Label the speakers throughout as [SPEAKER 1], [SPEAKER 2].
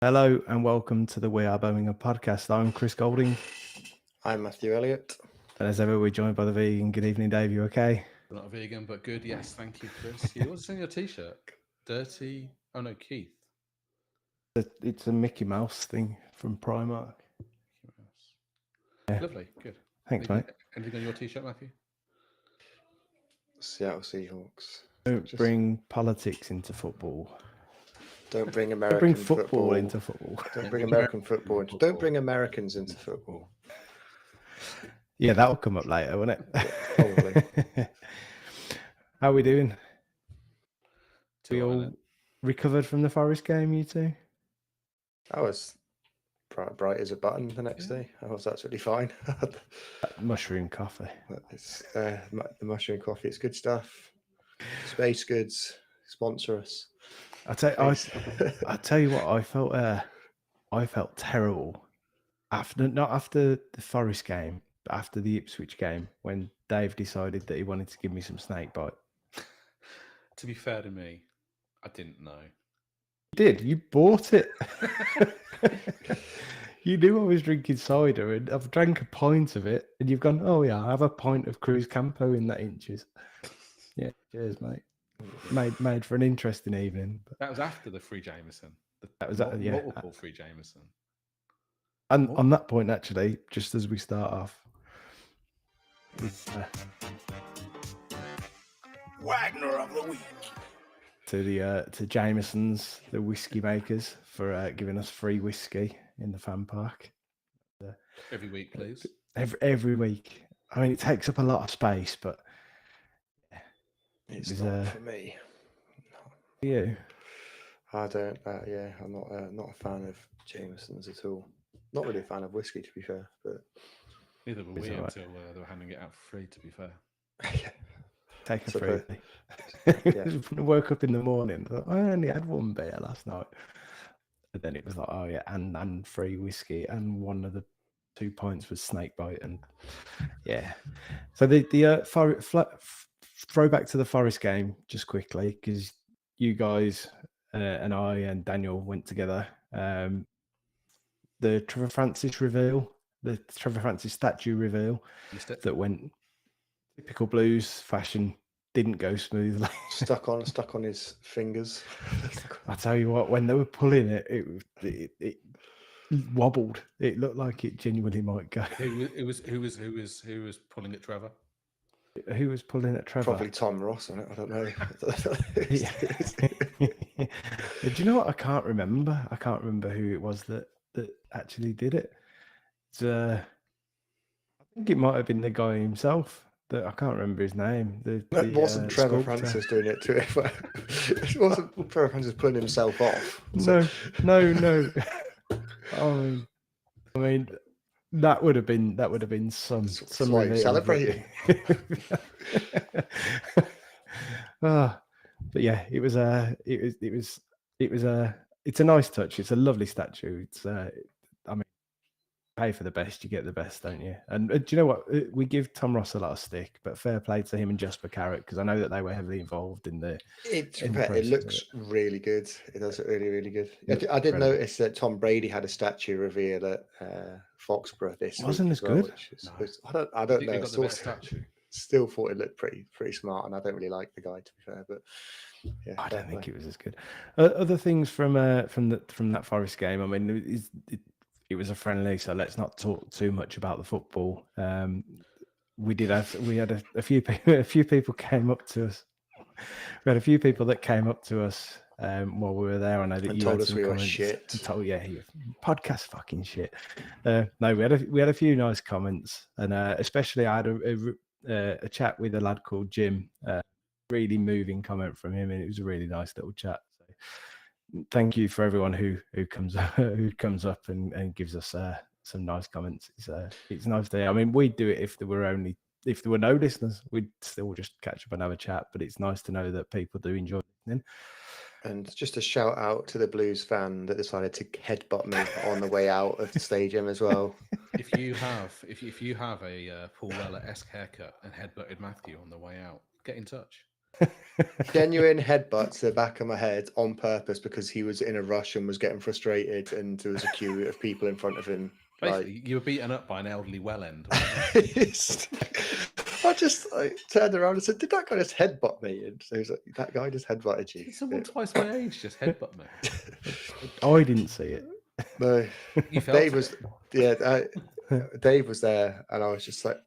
[SPEAKER 1] Hello and welcome to the We Are Birmingham podcast. I'm Chris Golding,
[SPEAKER 2] I'm Matthew Elliott.
[SPEAKER 1] and as ever, we're joined by the vegan. Good evening, Dave. You okay?
[SPEAKER 3] Not a vegan, but good. Yes, thank you, Chris. What's in your t-shirt? Dirty. Oh no, Keith.
[SPEAKER 1] It's a Mickey Mouse thing from Primark.
[SPEAKER 3] Yeah. Lovely, good.
[SPEAKER 1] Thanks, mate.
[SPEAKER 3] Anything on your t-shirt, Matthew?
[SPEAKER 2] Seattle Seahawks.
[SPEAKER 1] Don't bring politics into football.
[SPEAKER 2] Don't bring
[SPEAKER 1] Don't
[SPEAKER 2] American
[SPEAKER 1] bring football into football.
[SPEAKER 2] Don't bring American football into. Don't bring Americans into football.
[SPEAKER 1] Yeah, that'll come up later, won't it?
[SPEAKER 2] Probably.
[SPEAKER 1] How are we doing?
[SPEAKER 3] Too
[SPEAKER 1] We
[SPEAKER 3] hot,
[SPEAKER 1] all
[SPEAKER 3] innit?
[SPEAKER 1] recovered from the Forest game, you two?
[SPEAKER 2] I was bright as a button the next day. I was absolutely fine.
[SPEAKER 1] Mushroom coffee.
[SPEAKER 2] It's the mushroom coffee. It's good stuff. Space Goods sponsor us.
[SPEAKER 1] I tell you what, I felt terrible not after the Forest game, but after the Ipswich game when Dave decided that he wanted to give me some snake bite.
[SPEAKER 3] To be fair to me, I didn't know.
[SPEAKER 1] You did. You bought it. You knew I was drinking cider, and I've drank a pint of it, and you've gone, oh yeah, I have a pint of Cruz Campo in that inches. Yeah, cheers, mate. Made for an interesting evening. But
[SPEAKER 3] That was after the free Jameson.
[SPEAKER 1] That was
[SPEAKER 3] multiple free Jameson.
[SPEAKER 1] and on that point, actually, just as we start off, it's,
[SPEAKER 4] Wagner of the week.
[SPEAKER 1] to Jameson's, the whiskey makers, for giving us free whiskey in the fan park
[SPEAKER 3] Every week, please.
[SPEAKER 1] every week. I mean, it takes up a lot of space, but
[SPEAKER 2] It's
[SPEAKER 1] was,
[SPEAKER 2] not for me.
[SPEAKER 1] you.
[SPEAKER 2] I don't. I'm not a fan of Jameson's at all. Not really a fan of whiskey, to be fair. But
[SPEAKER 3] Neither were
[SPEAKER 1] It's
[SPEAKER 3] we
[SPEAKER 1] all right.
[SPEAKER 3] until they were handing it out for free, to be fair.
[SPEAKER 1] Take a
[SPEAKER 2] So
[SPEAKER 1] free.
[SPEAKER 2] yeah.
[SPEAKER 1] Woke up in the morning. Thought, I only had one beer last night, and then it was like, oh yeah, and free whiskey, and one of the 2 pints was snake bite, and yeah. So the throwback to the Forest game just quickly, because you guys and I and Daniel went together. The Trevor Francis reveal, the Trevor Francis statue reveal,
[SPEAKER 3] Missed it.
[SPEAKER 1] that went typical Blues fashion, didn't go smoothly.
[SPEAKER 2] stuck on his fingers.
[SPEAKER 1] I tell you what, when they were pulling it, it wobbled. It looked like it genuinely might go.
[SPEAKER 3] Who was pulling it, Trevor?
[SPEAKER 1] Who was pulling at Trevor?
[SPEAKER 2] Probably Tom Ross on it. I don't know.
[SPEAKER 1] Do you know what? I can't remember. I can't remember who it was that actually did it. I think it might have been the guy himself. I can't remember his name.
[SPEAKER 2] It wasn't Trevor
[SPEAKER 1] sculptor.
[SPEAKER 2] Francis doing it to it. It wasn't Trevor Francis pulling himself off.
[SPEAKER 1] No. I mean, that would have been some
[SPEAKER 2] why you're
[SPEAKER 1] celebrating. But yeah, it's a nice touch. It's a lovely statue. I mean, pay for the best, you get the best, don't you? And do you know what? We give Tom Ross a lot of stick, but fair play to him and Jasper Carrott, because I know that they were heavily involved in the.
[SPEAKER 2] It looks really good. It does look really, really good. I did notice that Tom Brady had a statue reveal at Foxborough this week.
[SPEAKER 1] Wasn't as good?
[SPEAKER 2] I don't know.
[SPEAKER 3] Got the best statue.
[SPEAKER 2] Still thought it looked pretty smart, and I don't really like the guy, to be fair. But yeah,
[SPEAKER 1] I don't think it was as good. Other things from that Forest game. I mean, it was a friendly, so let's not talk too much about the football. We had a few people came up to us. We had a few people that came up to us while we were there. I know that
[SPEAKER 2] and
[SPEAKER 1] you
[SPEAKER 2] told
[SPEAKER 1] had
[SPEAKER 2] us
[SPEAKER 1] some
[SPEAKER 2] we were
[SPEAKER 1] comments.
[SPEAKER 2] shit.
[SPEAKER 1] Podcast fucking shit. No, we had a few nice comments, and especially I had a chat with a lad called Jim. Really moving comment from him, and it was a really nice little chat. So thank you for everyone who comes up and gives us some nice comments. It's nice to hear. I mean, we'd do it if there were no listeners. We'd still just catch up and have a chat. But it's nice to know that people do enjoy listening.
[SPEAKER 2] And just a shout out to the Blues fan that decided to headbutt me on the way out of the stadium as well.
[SPEAKER 3] If you have a Paul Weller-esque haircut and headbutted Matthew on the way out, get in touch.
[SPEAKER 2] Genuine headbutt to the back of my head on purpose because he was in a rush and was getting frustrated, and there was a queue of people in front of him.
[SPEAKER 3] Basically, you were beaten up by an elderly well end.
[SPEAKER 2] I just turned around and said, "Did that guy just headbutt me?" And so he was like, "That guy just headbutted you."
[SPEAKER 3] Did someone twice my age just headbutt me?
[SPEAKER 1] I didn't see it.
[SPEAKER 2] No,
[SPEAKER 3] You felt
[SPEAKER 2] Dave
[SPEAKER 3] it.
[SPEAKER 2] was Dave was there, and I was just like,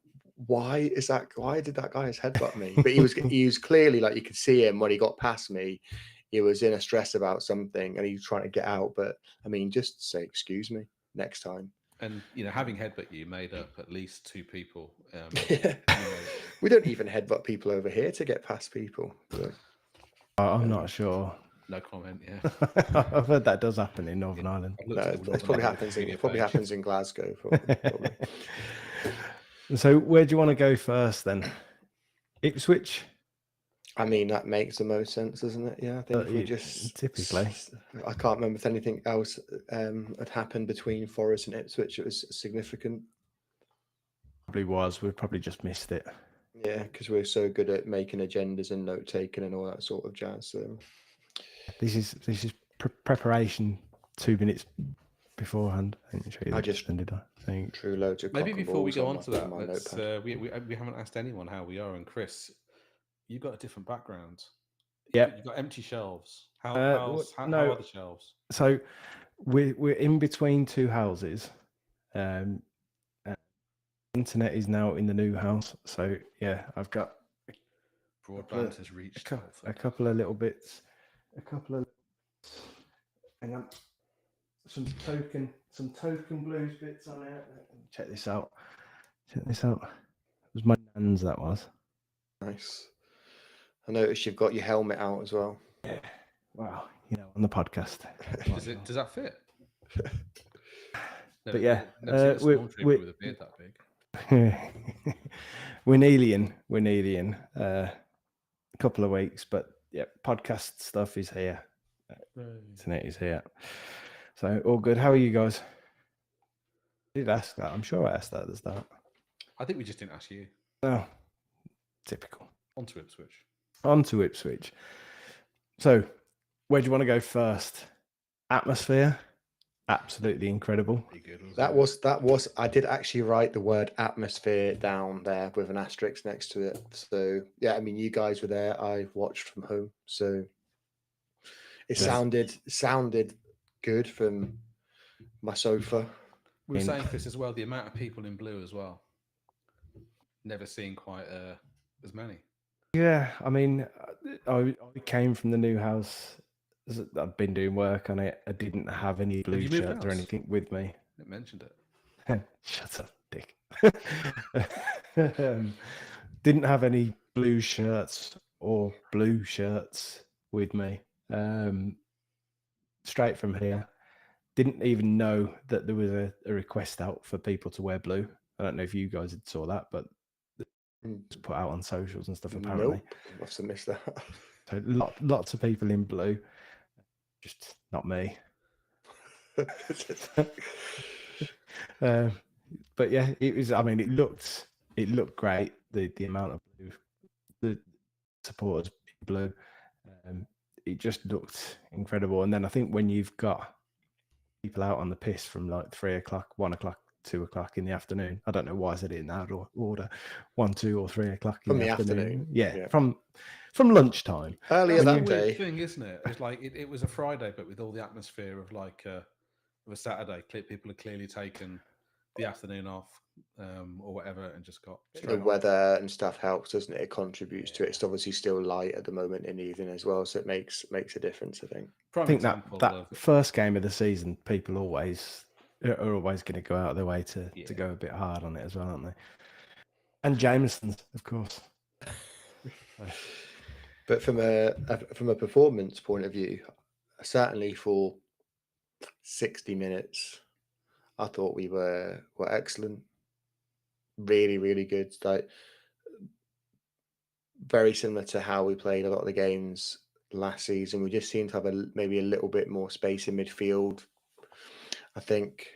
[SPEAKER 2] "Why is that? Why did that guy just headbutt me?" But he was clearly, like, you could see him when he got past me. He was in a stress about something, and he was trying to get out. But I mean, just say excuse me next time.
[SPEAKER 3] And having headbutt you made up at least 2 people.
[SPEAKER 2] We don't even headbutt people over here to get past people. But,
[SPEAKER 1] I'm not sure.
[SPEAKER 3] No comment. Yeah,
[SPEAKER 1] I've heard that does happen in Northern Ireland.
[SPEAKER 3] I've
[SPEAKER 2] no,
[SPEAKER 3] looked at
[SPEAKER 2] it
[SPEAKER 3] the Northern
[SPEAKER 2] probably
[SPEAKER 3] Ireland
[SPEAKER 2] happens.
[SPEAKER 3] Wikipedia
[SPEAKER 2] It probably
[SPEAKER 3] page.
[SPEAKER 2] happens in Glasgow. Probably.
[SPEAKER 1] So where do you want to go first then? Ipswich?
[SPEAKER 2] I mean, that makes the most sense, doesn't it? Yeah, I think if we
[SPEAKER 1] typically.
[SPEAKER 2] I can't remember if anything else had happened between Forest and Ipswich. It was significant.
[SPEAKER 1] Probably was. We've probably just missed it.
[SPEAKER 2] Yeah, because we're so good at making agendas and note taking and all that sort of jazz. So
[SPEAKER 1] This is preparation 2 minutes beforehand.
[SPEAKER 2] I just
[SPEAKER 1] ended. I think.
[SPEAKER 2] drew loads of
[SPEAKER 3] Maybe
[SPEAKER 2] cock and
[SPEAKER 3] before we
[SPEAKER 2] balls
[SPEAKER 3] go
[SPEAKER 2] on
[SPEAKER 3] on to
[SPEAKER 2] my
[SPEAKER 3] that, let's
[SPEAKER 2] notepad.
[SPEAKER 3] we haven't asked anyone how we are, and Chris, you've got a different background.
[SPEAKER 1] Yeah.
[SPEAKER 3] You've got empty shelves. How
[SPEAKER 1] no.
[SPEAKER 3] are the shelves?
[SPEAKER 1] So we're in between 2 houses. Internet is now in the new house, so yeah, I've got
[SPEAKER 3] Broadband has reached
[SPEAKER 1] a couple of little bits, hang on, some token blues bits on it. Check this out. It was my nan's, that was.
[SPEAKER 2] Nice. I noticed you've got your helmet out as well.
[SPEAKER 1] Yeah. Wow. On the podcast.
[SPEAKER 3] Does that fit?
[SPEAKER 1] But yeah,
[SPEAKER 3] never seen a stormtrooper with a beard that big.
[SPEAKER 1] We're nearly in. A couple of weeks, but yeah, podcast stuff is here. Internet is here. So all good. How are you guys? I did ask that. I'm sure I asked that at the start.
[SPEAKER 3] I think we just didn't ask you.
[SPEAKER 1] Oh, typical.
[SPEAKER 3] On to Ipswich.
[SPEAKER 1] So, where do you want to go first? Atmosphere, absolutely incredible.
[SPEAKER 2] That was. I did actually write the word atmosphere down there with an asterisk next to it. So yeah, I mean, you guys were there. I watched from home, so it sounded good from my sofa.
[SPEAKER 3] We were saying, Chris, as well, the amount of people in blue as well. Never seen quite as many.
[SPEAKER 1] Yeah, I mean, I came from the new house. I've been doing work on it. I didn't have any blue shirts or anything with me.
[SPEAKER 3] It mentioned
[SPEAKER 1] it. Shut up, dick. Didn't have any blue shirts or blue shirts with me. Straight from here. Didn't even know that there was a request out for people to wear blue. I don't know if you guys saw that, but it's put out on socials and stuff apparently.
[SPEAKER 2] Nope, must have missed that.
[SPEAKER 1] So lots of people in blue, just not me. But yeah, it was. I mean, it looked great. The amount of blue, the supporters in blue, it just looked incredible. And then I think when you've got people out on the piss from like 3 o'clock, 1 o'clock, 2 o'clock in the afternoon. I don't know why I said it in that order. 1, 2, or 3 o'clock in the afternoon. Yeah, from lunchtime.
[SPEAKER 2] Earlier that day.
[SPEAKER 3] Thing, isn't it? It's like it was a Friday, but with all the atmosphere of like of a Saturday. People have clearly taken the afternoon off or whatever, and just got
[SPEAKER 2] the weather and stuff helps, doesn't it? It contributes to it. It's obviously still light at the moment in the evening as well, so it makes a difference. I think
[SPEAKER 1] that first game of the season, people are always going to go out of their way to go a bit hard on it as well, aren't they? And Jameson's, of course.
[SPEAKER 2] But from a performance point of view, certainly for 60 minutes, I thought we were excellent. Really, really good. Like very similar to how we played a lot of the games last season. We just seemed to have maybe a little bit more space in midfield. I think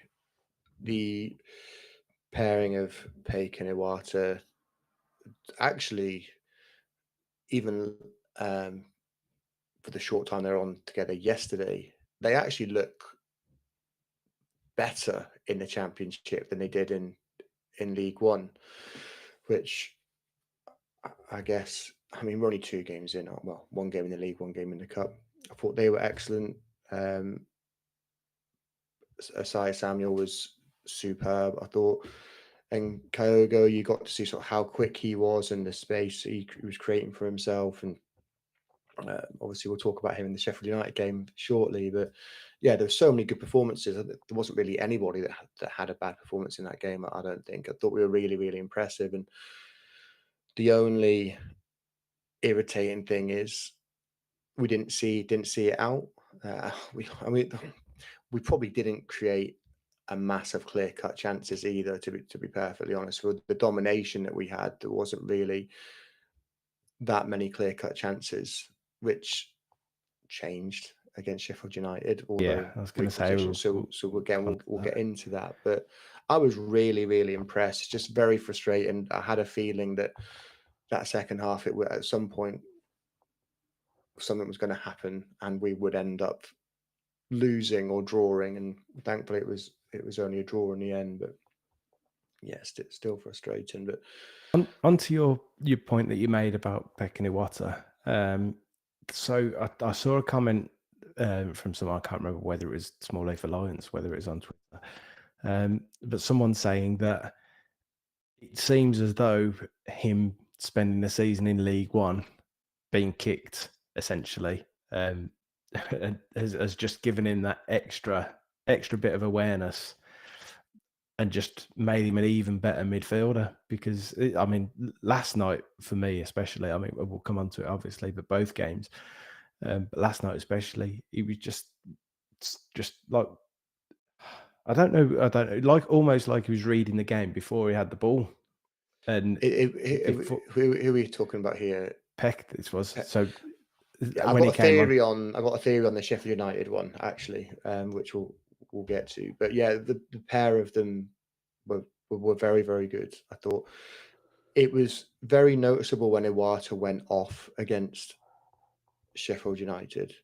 [SPEAKER 2] the pairing of Paik and Iwata actually, even for the short time they're on together yesterday, they actually look better in the Championship than they did in League One, which I guess, I mean, we're only 2 games in. Well, 1 game in the league, 1 game in the cup. I thought they were excellent. Asai Samuel was superb, I thought. And Kyogo, you got to see sort of how quick he was and the space he was creating for himself. And obviously, we'll talk about him in the Sheffield United game shortly. But yeah, there were so many good performances. There wasn't really anybody that had a bad performance in that game, I don't think. I thought we were really, really impressive. And the only irritating thing is we didn't see it out. We probably didn't create a massive clear-cut chances either, to be perfectly honest. With the domination that we had, there wasn't really that many clear-cut chances, which changed against Sheffield United. Although
[SPEAKER 1] I was going to say,
[SPEAKER 2] we'll get into that. But I was really, really impressed. Just very frustrating. I had a feeling that second half, at some point, something was going to happen, and we would end up losing or drawing. And thankfully, it was only a draw in the end. But yes, it's still frustrating. But
[SPEAKER 1] onto your point that you made about Pekka Iwata. So I saw a comment from someone, I can't remember whether it was Small Leaf Alliance, whether it was on Twitter, but someone saying that it seems as though him spending the season in League One, being kicked essentially, has just given him that extra bit of awareness and just made him an even better midfielder. Because I mean, last night for me especially, I mean, we'll come on to it obviously, but both games, but last night especially, he was just like, I don't know, like almost like he was reading the game before he had the ball. And
[SPEAKER 2] who are we talking about here?
[SPEAKER 1] Peck, this was. So
[SPEAKER 2] I've got a theory on the Sheffield United one actually, which we'll get to. But yeah, the pair of them were very, very good. I thought it was very noticeable when Iwata went off against Sheffield United.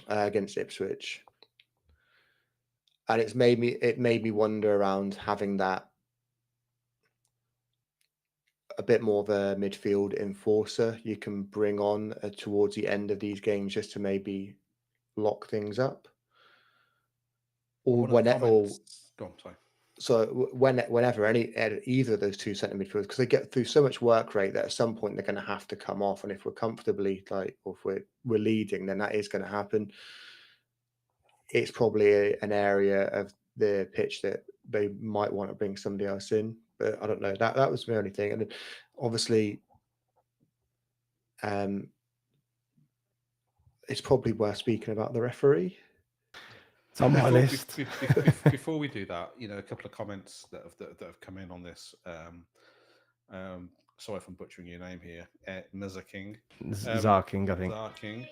[SPEAKER 2] Against Ipswich. And it made me wonder around having that a bit more of a midfield enforcer you can bring on towards the end of these games, just to maybe lock things up. Or whenever either of those 2 centre midfielders, because they get through so much work rate that at some point they're going to have to come off. And if we're comfortably or if we're leading, then that is going to happen. It's probably an area of the pitch that they might want to bring somebody else in, but I don't know. That was the only thing. And then obviously, it's probably worth speaking about the referee.
[SPEAKER 1] It's on my list.
[SPEAKER 3] Before we do that, a couple of comments that have come in on this. Sorry if I'm butchering your name here, Zarking, I think. Zarking.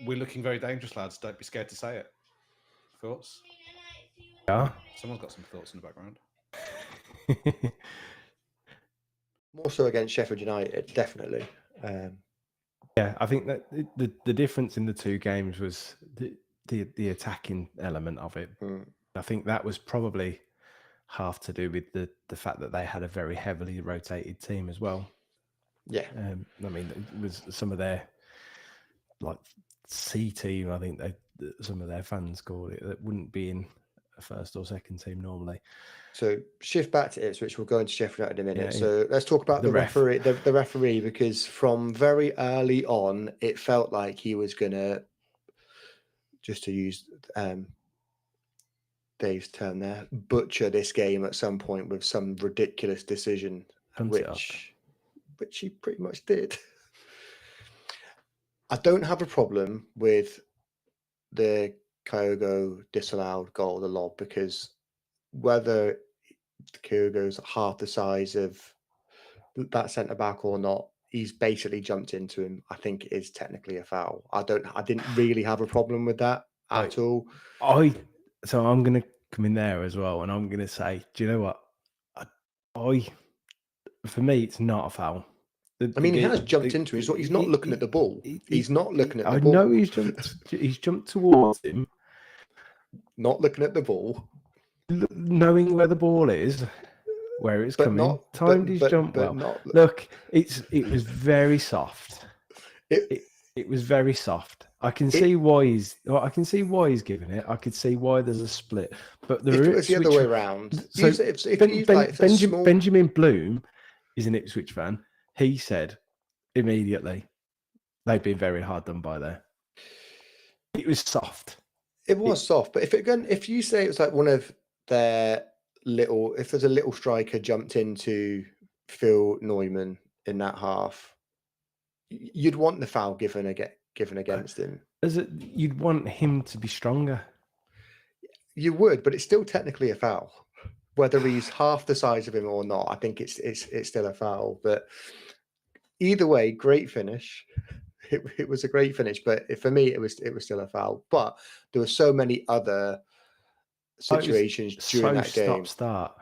[SPEAKER 3] We're looking very dangerous, lads. Don't be scared to say it. Thoughts?
[SPEAKER 1] Yeah.
[SPEAKER 3] Someone's got some thoughts in the background.
[SPEAKER 2] More so against Sheffield United, definitely.
[SPEAKER 1] Yeah, I think that the difference in the 2 games was the attacking element of it. I think that was probably half to do with the fact that they had a very heavily rotated team as well.
[SPEAKER 2] Yeah.
[SPEAKER 1] I mean, it was some of their C team, I think some of their fans called it, that wouldn't be in a first or second team normally.
[SPEAKER 2] So shift back to Ipswich. We'll go into Sheffield United in a minute. So let's talk about the referee. The referee, because from very early on, it felt like he was gonna, just to use Dave's term there, butcher this game at some point with some ridiculous decision, which he pretty much did. I don't have a problem with the Kyogo disallowed goal, the lob, because whether Kyogo's half the size of that centre back or not, he's basically jumped into him. I think it is technically a foul. I didn't really have a problem with that at all.
[SPEAKER 1] So I'm going to come in there as well, and I'm going to say, do you know what? For me, it's not a foul.
[SPEAKER 2] I mean, he has jumped into him. He's not looking at the ball. He's not looking at the ball.
[SPEAKER 1] I know he's jumped towards him,
[SPEAKER 2] not looking at the ball,
[SPEAKER 1] knowing where the ball is, where it's coming. Timed his jump well. Look, it was very soft. It was very soft. I can see why he's giving it. I could see why there's a split. But
[SPEAKER 2] if it was the other way around,
[SPEAKER 1] so Benjamin Bloom is an Ipswich fan. He said immediately they've been very hard done by there. It was soft.
[SPEAKER 2] It was soft, but if you say it was like one of their little, if there's a little striker jumped into Phil Neumann in that half, you'd want the foul given against him.
[SPEAKER 1] You'd want him to be stronger.
[SPEAKER 2] You would, but it's still technically a foul, whether he's half the size of him or not. I think it's still a foul. But either way, great finish. It was a great finish, but for me, it was still a foul. But there were so many other situations during that game.
[SPEAKER 1] Start.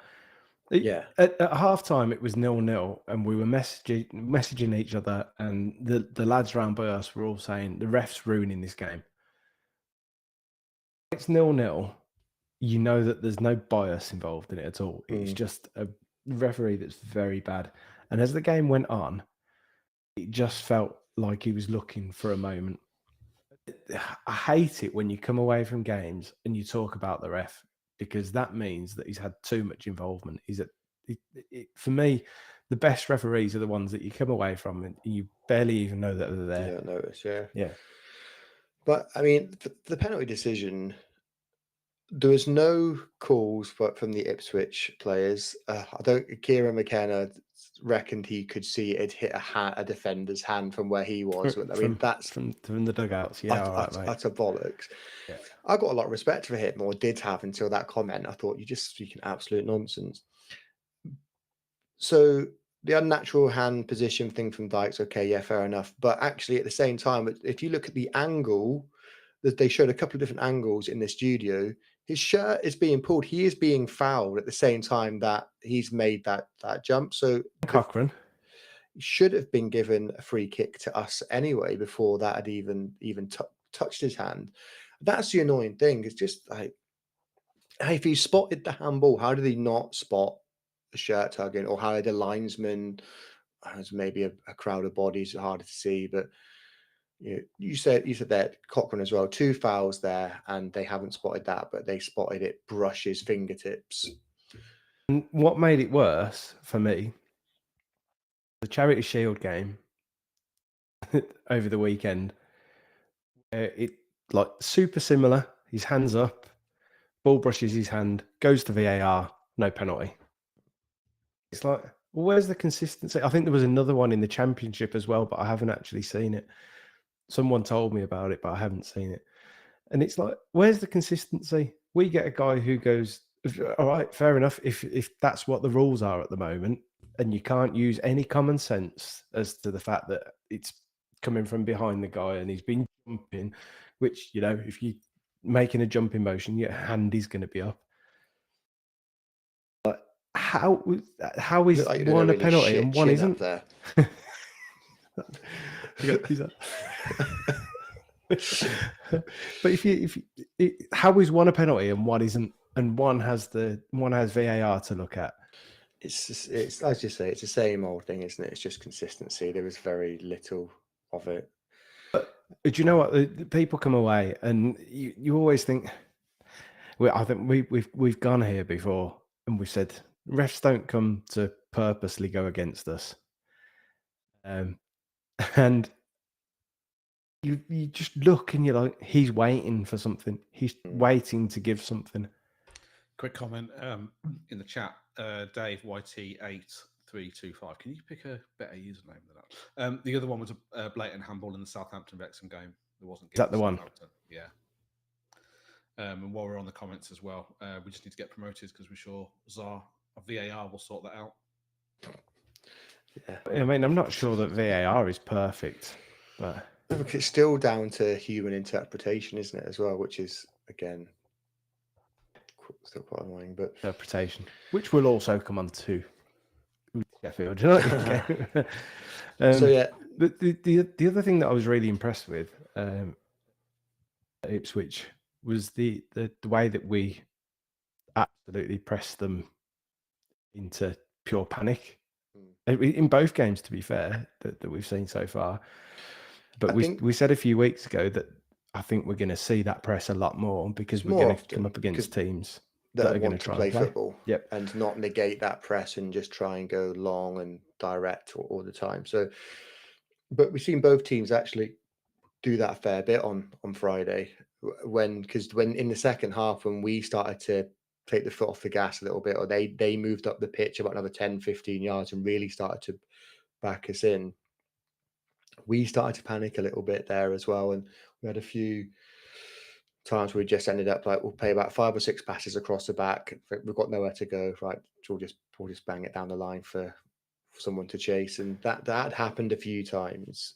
[SPEAKER 2] Yeah.
[SPEAKER 1] At halftime, it was 0-0, and we were messaging each other, and the lads round by us were all saying the ref's ruining this game. It's 0-0. You know that there's no bias involved in it at all. It's just a referee that's very bad. And as the game went on, it just felt like he was looking for a moment. I hate it when you come away from games and you talk about the ref, because that means that he's had too much involvement. For me, the best referees are the ones that you come away from and you barely even know that they're there.
[SPEAKER 2] You don't notice,
[SPEAKER 1] yeah.
[SPEAKER 2] But I mean, the penalty decision, there was no calls from the Ipswich players. Kieran McKenna reckoned he could see it hit a defender's hand from where he was. That's
[SPEAKER 1] from the dugouts. Yeah,
[SPEAKER 2] that's a bollocks.
[SPEAKER 1] Yeah.
[SPEAKER 2] I got a lot of respect for him, or did have, until that comment. I thought, you're just speaking absolute nonsense. So the unnatural hand position thing from Dykes, okay, yeah, fair enough. But actually, at the same time, if you look at the angle, that they showed a couple of different angles in the studio. His shirt is being pulled. He is being fouled at the same time that he's made that jump. So
[SPEAKER 1] Cochrane
[SPEAKER 2] should have been given a free kick to us anyway before that had even touched his hand. That's the annoying thing. It's just like, hey, if he spotted the handball, how did he not spot the shirt tugging? Or how did the linesman, as maybe a crowd of bodies, harder to see, but you said that Cochrane as well, 2 fouls there, and they haven't spotted that, but they spotted it brush his fingertips.
[SPEAKER 1] And what made it worse for me, the Charity Shield game over the weekend, it like super similar. His hands up, ball brushes his hand, goes to VAR, no penalty. It's like, well, where's the consistency? I think there was another one in the Championship as well, but I haven't actually seen it. Someone told me about it, but I haven't seen it. And it's like, where's the consistency? We get a guy who goes, all right, fair enough. If that's what the rules are at the moment, and you can't use any common sense as to the fact that it's coming from behind the guy and he's been jumping, which, if you're making a jumping motion, your hand is going to be up. But how is one a penalty and one isn't?
[SPEAKER 2] There.
[SPEAKER 1] But how is one a penalty and one isn't, and one has VAR to look at?
[SPEAKER 2] It's as you say, it's the same old thing, isn't it? It's just consistency. There was very little of it.
[SPEAKER 1] But do you know what? The people come away and you always think. I think we've gone here before and we've said refs don't come to purposely go against us, and you just look and you're like, he's waiting for something. He's waiting to give something.
[SPEAKER 3] Quick comment in the chat, Dave YT8325. Can you pick a better username than that? The other one was a blatant handball in the Southampton Wrexham game. There wasn't.
[SPEAKER 1] Is that the one?
[SPEAKER 3] Yeah. And while we're on the comments as well, we just need to get promoted because we're sure VAR will sort that out.
[SPEAKER 2] Yeah.
[SPEAKER 1] I mean, I'm not sure that VAR is perfect, but
[SPEAKER 2] it's still down to human interpretation, isn't it, as well? Which is, again, still quite annoying. But
[SPEAKER 1] interpretation, which we'll also come on to Sheffield United game.
[SPEAKER 2] So yeah,
[SPEAKER 1] the other thing that I was really impressed with at Ipswich was the way that we absolutely pressed them into pure panic in both games, to be fair, that we've seen so far. But we said a few weeks ago that I think we're going to see that press a lot more because we're going to come up against teams that are going to try
[SPEAKER 2] play
[SPEAKER 1] and play
[SPEAKER 2] football, and not negate that press and just try and go long and direct all the time. So, but we've seen both teams actually do that a fair bit on Friday, because when in the second half, when we started to take the foot off the gas a little bit, or they moved up the pitch about another 10-15 yards and really started to back us in, we started to panic a little bit there as well. And we had a few times we just ended up like, we'll play about 5 or 6 passes across the back, we've got nowhere to go, right, we'll just bang it down the line for someone to chase. And that happened a few times.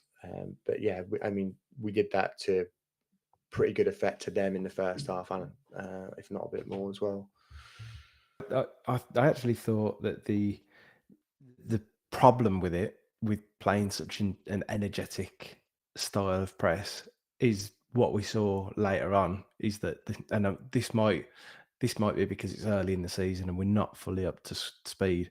[SPEAKER 2] But yeah, we did that to pretty good effect to them in the first half, and if not a bit more as well.
[SPEAKER 1] I actually thought that the problem with it, with playing such an energetic style of press, is what we saw later on. Is that, and this might be because it's early in the season and we're not fully up to speed.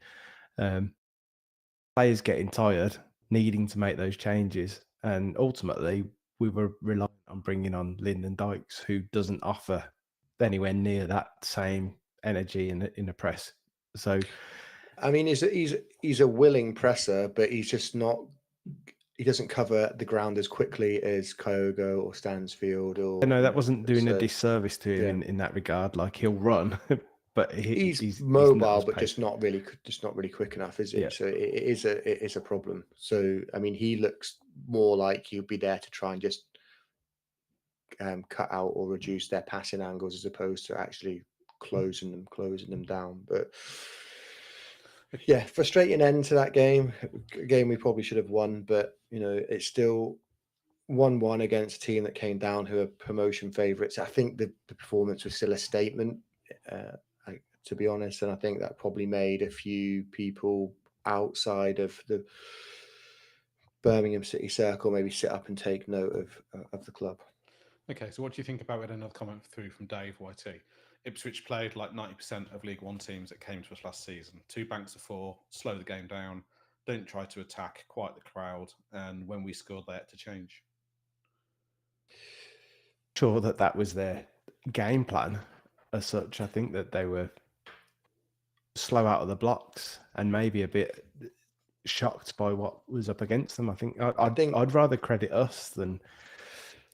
[SPEAKER 1] Players getting tired, needing to make those changes, and ultimately we were relying on bringing on Lyndon Dykes, who doesn't offer anywhere near that same energy in the press. So,
[SPEAKER 2] I mean, he's a willing presser, but he's just not. He doesn't cover the ground as quickly as Kyogo or Stansfield. Or
[SPEAKER 1] no, that wasn't doing a disservice to him in that regard. Like, he'll run, but
[SPEAKER 2] he's mobile, but just not really quick enough, is he?
[SPEAKER 1] Yeah.
[SPEAKER 2] So it is a problem. So I mean, he looks more like he'll be there to try and just cut out or reduce their passing angles, as opposed to actually closing them down. But yeah, frustrating end to that game. A game we probably should have won, but it's still 1-1 against a team that came down, who are promotion favourites. I think the performance was still a statement, to be honest, and I think that probably made a few people outside of the Birmingham City circle maybe sit up and take note of the club.
[SPEAKER 3] Okay, so what do you think about it? Another comment through from Dave YT. Ipswich played like 90% of League One teams that came to us last season. 2 banks of 4, slow the game down, don't try to attack, quiet the crowd, and when we scored, they had to change.
[SPEAKER 1] Sure that was their game plan as such. I think that they were slow out of the blocks and maybe a bit shocked by what was up against them. I think I'd rather credit us than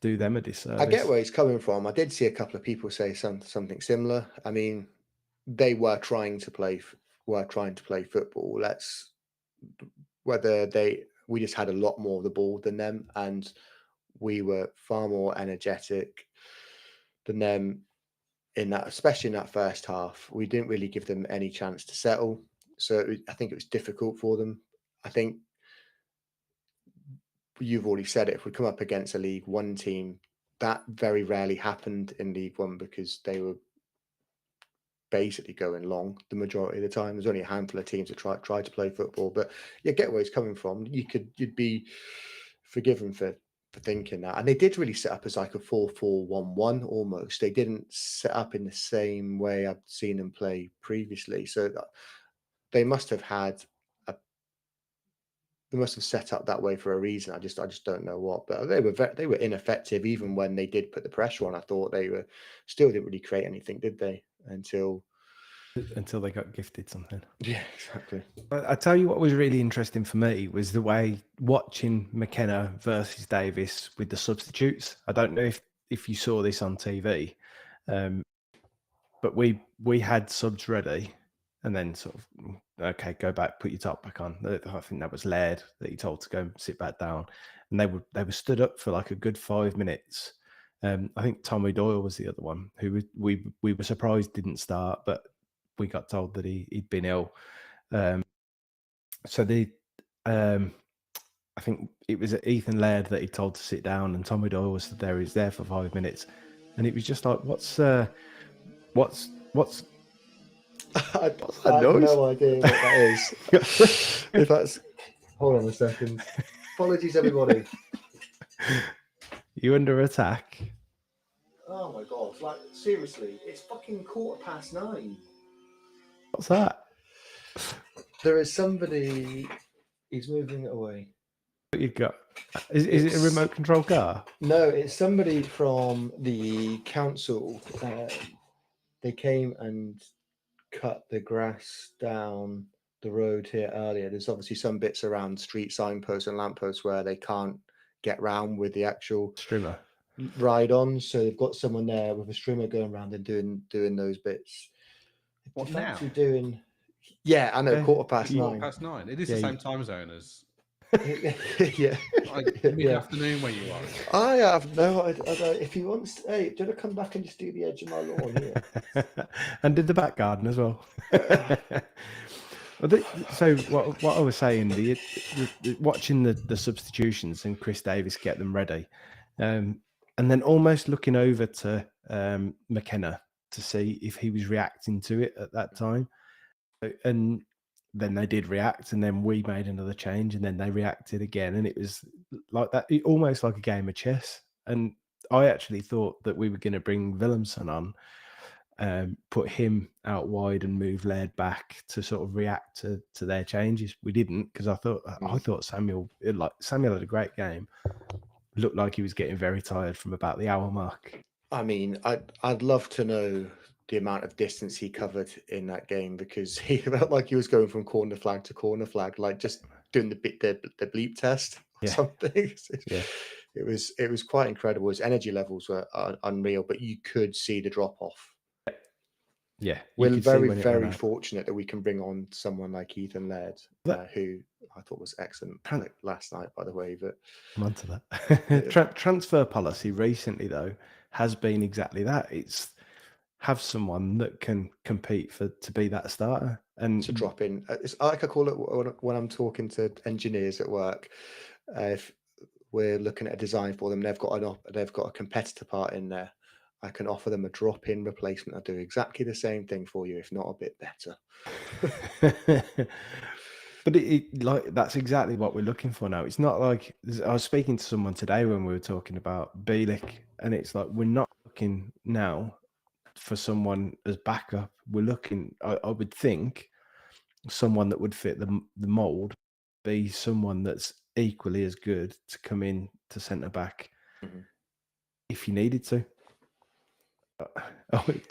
[SPEAKER 1] do them a disservice.
[SPEAKER 2] I get where he's coming from. I did see a couple of people say something similar. I mean, they were trying to play football. We just had a lot more of the ball than them, and we were far more energetic than them in that, especially in that first half. We didn't really give them any chance to settle. So I think it was difficult for them. I think you've already said it. If we come up against a League One team, that very rarely happened in League One, because they were basically going long the majority of the time. There's only a handful of teams that try to play football. But you get where he's coming from. You'd be forgiven for thinking that. And they did really set up as like a 4-4-1-1 almost. They didn't set up in the same way I've seen them play previously. So they must have set up that way for a reason. I just don't know what. But they were ineffective even when they did put the pressure on. I thought they didn't really create anything, did they? Until
[SPEAKER 1] they got gifted something.
[SPEAKER 2] Yeah, exactly.
[SPEAKER 1] I tell you what was really interesting for me was the way watching McKenna versus Davis with the substitutes. I don't know if you saw this on TV, but we had subs ready, and then sort of, okay, go back, put your top back on. I think that was Laird that he told to go and sit back down, and they were stood up for like a good 5 minutes. I think Tommy Doyle was the other one who we were surprised didn't start, but we got told that he'd been ill. So I think it was Ethan Laird that he told to sit down, and Tommy Doyle was there. He's there for 5 minutes, and it was just like, what's
[SPEAKER 2] I
[SPEAKER 1] What's that
[SPEAKER 2] have
[SPEAKER 1] noise?
[SPEAKER 2] no idea what that is. If that's, hold on a second. Apologies, everybody.
[SPEAKER 1] You under attack?
[SPEAKER 2] Oh my god! Like seriously, it's fucking 9:15.
[SPEAKER 1] What's that?
[SPEAKER 2] There is somebody. He's moving it away.
[SPEAKER 1] What you got? Is it a remote control car?
[SPEAKER 2] No, it's somebody from the council. They came and cut the grass down the road here earlier. There's obviously some bits around street signposts and lampposts where they can't get round with the actual
[SPEAKER 1] Strimmer.
[SPEAKER 2] ride on. So they've got someone there with a strimmer going around and doing those bits.
[SPEAKER 3] What
[SPEAKER 2] Do you
[SPEAKER 3] now?
[SPEAKER 2] fancy doing? Yeah, I know.
[SPEAKER 1] Yeah,
[SPEAKER 2] 9:15.
[SPEAKER 3] Past 9. It is
[SPEAKER 1] Yeah,
[SPEAKER 3] the same time zone as
[SPEAKER 2] Yeah.
[SPEAKER 3] like mid-afternoon where you are.
[SPEAKER 2] I have no idea. If he wants to, hey, do you want to come back and just do the edge of my lawn here?
[SPEAKER 1] And did the back garden as well. So what I was saying, watching the substitutions and Chris Davis get them ready, and then almost looking over to McKenna to see if he was reacting to it at that time, and then they did react, and then we made another change, and then they reacted again, and it was like that, almost like a game of chess. And I actually thought that we were going to bring Willemson on, put him out wide and move Laird back to sort of react to their changes. We didn't, because I thought Samuel had a great game. Looked like he was getting very tired from about the hour mark.
[SPEAKER 2] I mean, I'd love to know the amount of distance he covered in that game, because he felt like he was going from corner flag to corner flag, like just doing the bleep test or something.
[SPEAKER 1] Yeah.
[SPEAKER 2] It was quite incredible. His energy levels were unreal, but you could see the drop off.
[SPEAKER 1] Yeah,
[SPEAKER 2] We're very fortunate that we can bring on someone like Ethan Laird, who I thought was excellent last night, by the way. But
[SPEAKER 1] I'm onto that. Transfer policy recently, though, has been exactly that. It's have someone that can compete to be that starter and
[SPEAKER 2] to drop in. It's like I call it when I'm talking to engineers at work. If we're looking at a design for them, they've got a competitor part in there, I can offer them a drop-in replacement. I'll do exactly the same thing for you, if not a bit better.
[SPEAKER 1] But like that's exactly what we're looking for now. It's not like I was speaking to someone today when we were talking about Bielik, and it's like we're not looking now for someone as backup. We're looking, I would think, someone that would fit the mold, be someone that's equally as good to come in to centre back if you needed to.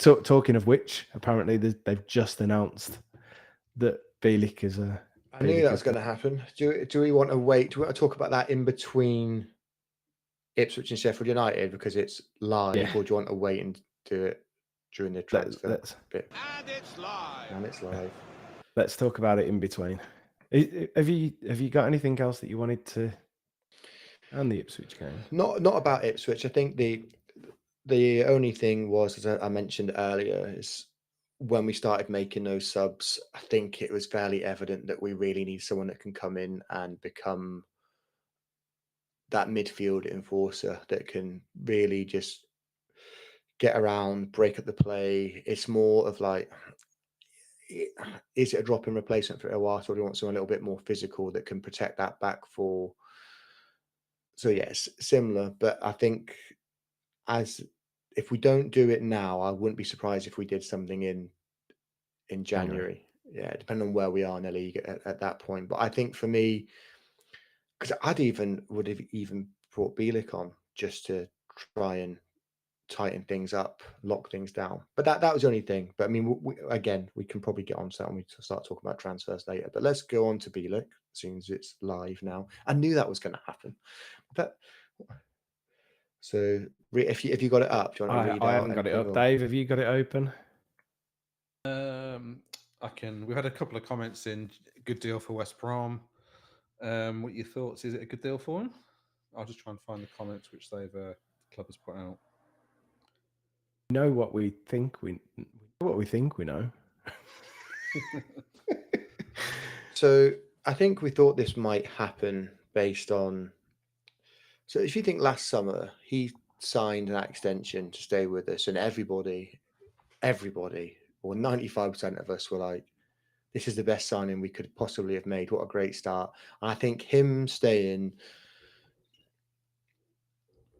[SPEAKER 1] Talking of which, apparently they've just announced that Bielik is a.
[SPEAKER 2] I knew that was going to happen. Do we want to wait? Do we want to talk about that in between Ipswich and Sheffield United because it's live, or do you want to wait and do it during the transfer bit?
[SPEAKER 4] And it's live.
[SPEAKER 2] And it's live.
[SPEAKER 1] Let's talk about it in between. Have you got anything else that you wanted to? And the Ipswich game.
[SPEAKER 2] Not about Ipswich. I think the only thing was, as I mentioned earlier, is when we started making those subs, I think it was fairly evident that we really need someone that can come in and become that midfield enforcer that can really just get around, break up the play. It's more of like, is it a drop-in replacement for Iwata, or do you want someone a little bit more physical that can protect that back four? So yes, similar, but I think if we don't do it now, I wouldn't be surprised if we did something in January. Yeah, depending on where we are in the league at that point. But I think for me, because would have even brought Bielik on just to try and tighten things up, lock things down. But that was the only thing. But I mean, we can probably get on to that when we start talking about transfers later. But let's go on to Bielik as soon as it's live now. I knew that was going to happen. So if you got it up, do you want to read out?
[SPEAKER 1] I haven't got it up. Dave, have you got it open?
[SPEAKER 3] I can. We've had a couple of comments in. Good deal for West Brom. What are your thoughts? Is it a good deal for him? I'll just try and find the comments which the club has put out.
[SPEAKER 1] Know what we think we know.
[SPEAKER 2] So I think we thought this might happen based on. So if you think last summer he signed an extension to stay with us, and everybody or 95% of us were like, this is the best signing we could possibly have made. What a great start. And I think him staying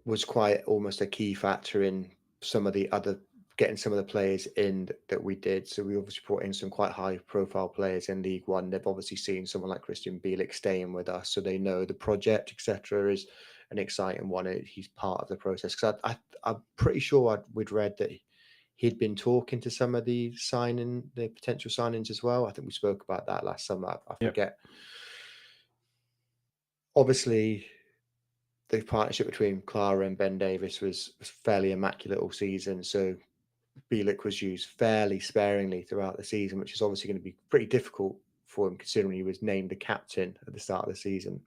[SPEAKER 2] was quite almost a key factor in some of the other getting some of the players in that we did. So we obviously brought in some quite high profile players in League One. They've obviously seen someone like Christian Bielik staying with us, so they know the project, etc., is an exciting one. He's part of the process, because I'm pretty sure we'd read that he'd been talking to some of the potential signings as well. I think we spoke about that last summer. I forget. Obviously, the partnership between Clara and Ben Davis was fairly immaculate all season. So Bielik was used fairly sparingly throughout the season, which is obviously going to be pretty difficult for him, considering he was named the captain at the start of the season.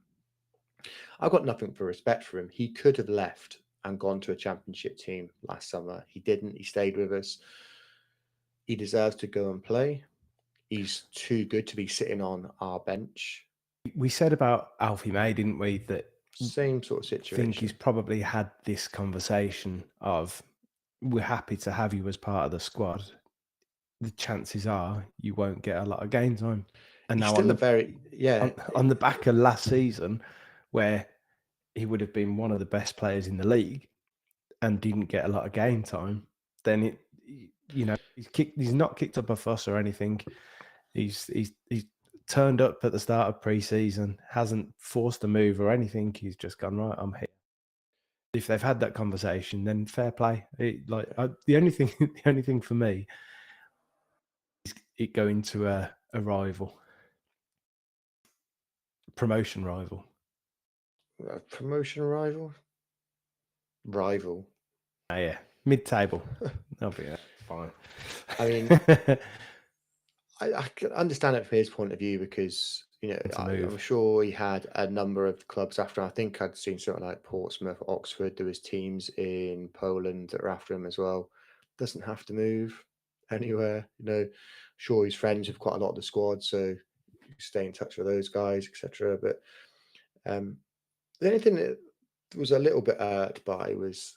[SPEAKER 2] I've got nothing but respect for him. He could have left and gone to a championship team last summer. He didn't. He stayed with us. He deserves to go and play. He's too good to be sitting on our bench.
[SPEAKER 1] We said about Alfie May, didn't we, that
[SPEAKER 2] same sort of situation.
[SPEAKER 1] I think he's probably had this conversation of, we're happy to have you as part of the squad. The chances are you won't get a lot of game time. And
[SPEAKER 2] he's
[SPEAKER 1] now
[SPEAKER 2] still
[SPEAKER 1] on the back of last season, where he would have been one of the best players in the league and didn't get a lot of game time, then he's not kicked up a fuss or anything. He's turned up at the start of pre-season, hasn't forced a move or anything. He's just gone, right, I'm here. If they've had that conversation, then fair play. The only thing for me is it going to a rival, promotion rival.
[SPEAKER 2] A promotion rival? Rival.
[SPEAKER 1] Oh, yeah, mid-table. That'll be fine.
[SPEAKER 2] I mean, I can understand it from his point of view, because I'm sure he had a number of clubs after him. I think I'd seen something like Portsmouth, Oxford. There was teams in Poland that were after him as well. Doesn't have to move anywhere. Sure, he's friends with quite a lot of the squad, so stay in touch with those guys, etc. But the only thing that was a little bit hurt by was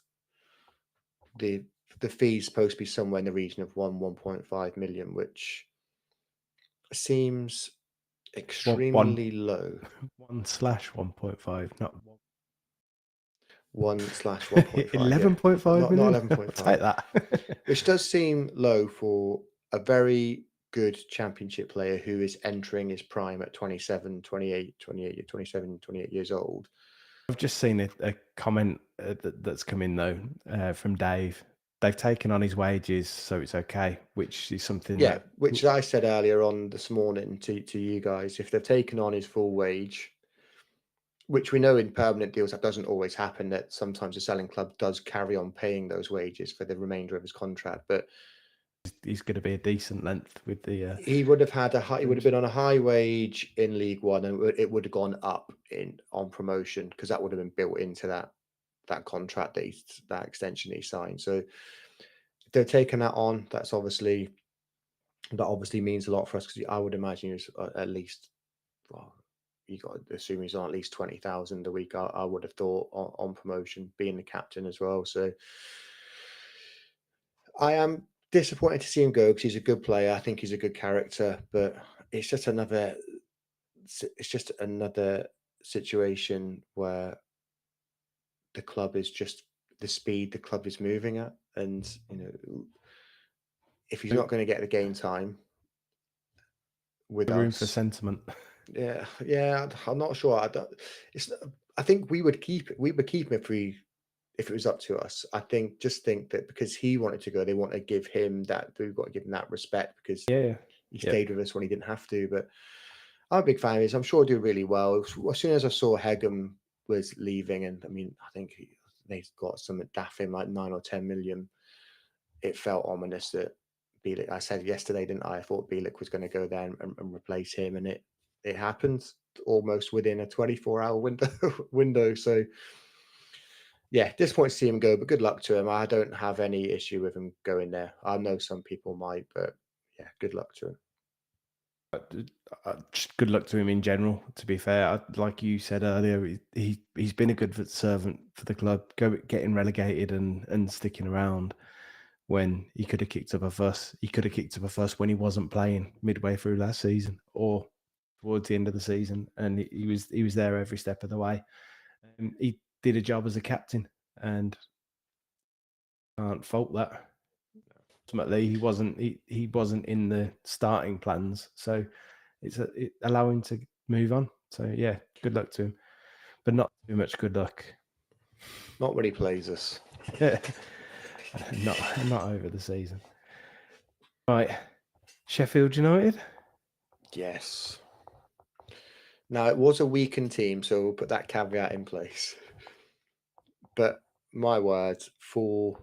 [SPEAKER 2] the fee's supposed to be somewhere in the region of 1.5 million, which seems extremely low.
[SPEAKER 1] 1/1.5, not
[SPEAKER 2] 1/1.5.
[SPEAKER 1] 11.5 million.
[SPEAKER 2] Not 11.5.
[SPEAKER 1] Take that.
[SPEAKER 2] Which does seem low for a very good championship player who is entering his prime at 27, 28 years old.
[SPEAKER 1] I've just seen a comment that's come in though from Dave. They've taken on his wages, so it's okay, which is something.
[SPEAKER 2] Yeah, which I said earlier on this morning to you guys. If they've taken on his full wage, which we know in permanent deals that doesn't always happen, that sometimes the selling club does carry on paying those wages for the remainder of his contract, but
[SPEAKER 1] he's going to be a decent length with the.
[SPEAKER 2] He would have had he would have been on a high wage in League One, and it would have gone up on promotion, because that would have been built into that contract that extension he signed. So if they're taking that on, that obviously means a lot for us, because I would imagine he was at least, well, you got to assume he's on at least 20,000 a week. I would have thought on promotion, being the captain as well. So I am disappointed to see him go, because he's a good player. I think he's a good character, but it's just another situation where the club is just the speed the club is moving at, and if he's not going to get the game time with us,
[SPEAKER 1] room for sentiment.
[SPEAKER 2] Yeah, I'm not sure. I think we would keep him if it was up to us. I think that because he wanted to go, they want to give him that. We've got to give him that respect, because he stayed with us when he didn't have to. But I'm a big fan of his. I'm sure he'll do really well. As soon as I saw Hegem was leaving, and I mean, I think they got some daft him like 9 or 10 million. It felt ominous that Bielik. I said yesterday, didn't I? I thought Bielik was going to go there and replace him, and it happened almost within a 24-hour window. So yeah, disappointed to see him go, but good luck to him. I don't have any issue with him going there. I know some people might, but yeah, good luck to him.
[SPEAKER 1] Just good luck to him in general. To be fair, like you said earlier, he's been a good servant for the club, getting relegated and sticking around. when he could have kicked up a fuss. He could have kicked up a fuss when he wasn't playing midway through last season or towards the end of the season, and he was there every step of the way. He did a job as a captain, and can't fault that. Ultimately, he wasn't in the starting plans, so it allow him to move on. So yeah, good luck to him, but not too much good luck.
[SPEAKER 2] Not when he plays us.
[SPEAKER 1] not over the season. Right, Sheffield United.
[SPEAKER 2] Yes. Now, it was a weakened team, so we'll put that caveat in place. But my word, for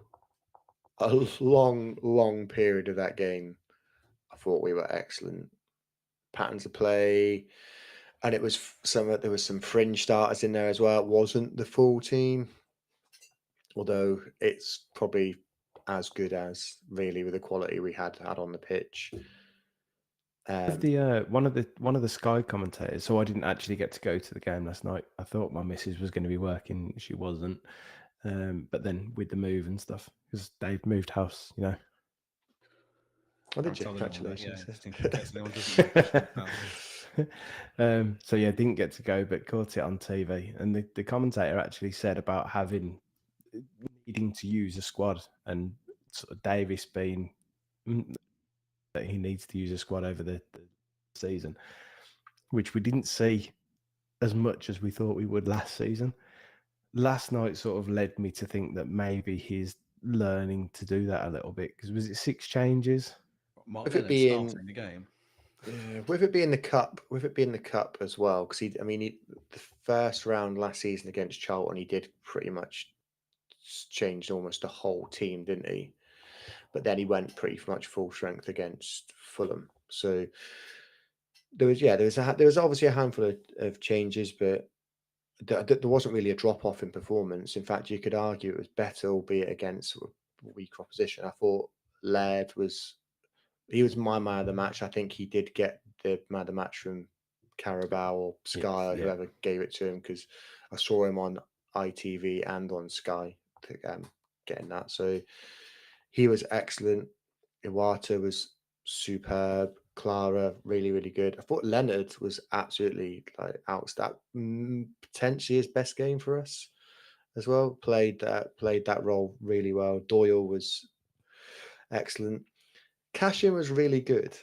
[SPEAKER 2] a long, long period of that game, I thought we were excellent. Patterns of play, and it was there was some fringe starters in there as well. It wasn't the full team, although it's probably as good as really with the quality we had on the pitch.
[SPEAKER 1] One of the Sky commentators. So I didn't actually get to go to the game last night. I thought my missus was going to be working. She wasn't. But then with the move and stuff, because they've moved house, you know.
[SPEAKER 2] Oh, did you? Congratulations.
[SPEAKER 1] So yeah, didn't get to go, but caught it on TV. And the commentator actually said about needing to use a squad, and sort of Davis being that he needs to use a squad over the season, which we didn't see as much as we thought we would last season. Last night sort of led me to think that maybe he's learning to do that a little bit, because was it 6 changes?
[SPEAKER 2] With it being
[SPEAKER 3] starting the game,
[SPEAKER 2] with it being the cup as well, because the first round last season against Charlton, he did pretty much change almost the whole team, didn't he? But then he went pretty much full strength against Fulham. So there was obviously a handful of changes, but there wasn't really a drop off in performance. In fact, you could argue it was better, albeit against a weaker opposition. I thought Laird was my man of the match. I think he did get the man of the match from Carabao or Sky or whoever gave it to him, because I saw him on ITV and on Sky getting that. So he was excellent. Iwata was superb. Clara, really, really good. I thought Leonard was absolutely outstanding. Potentially his best game for us as well. Played that role really well. Doyle was excellent. Cashin was really good,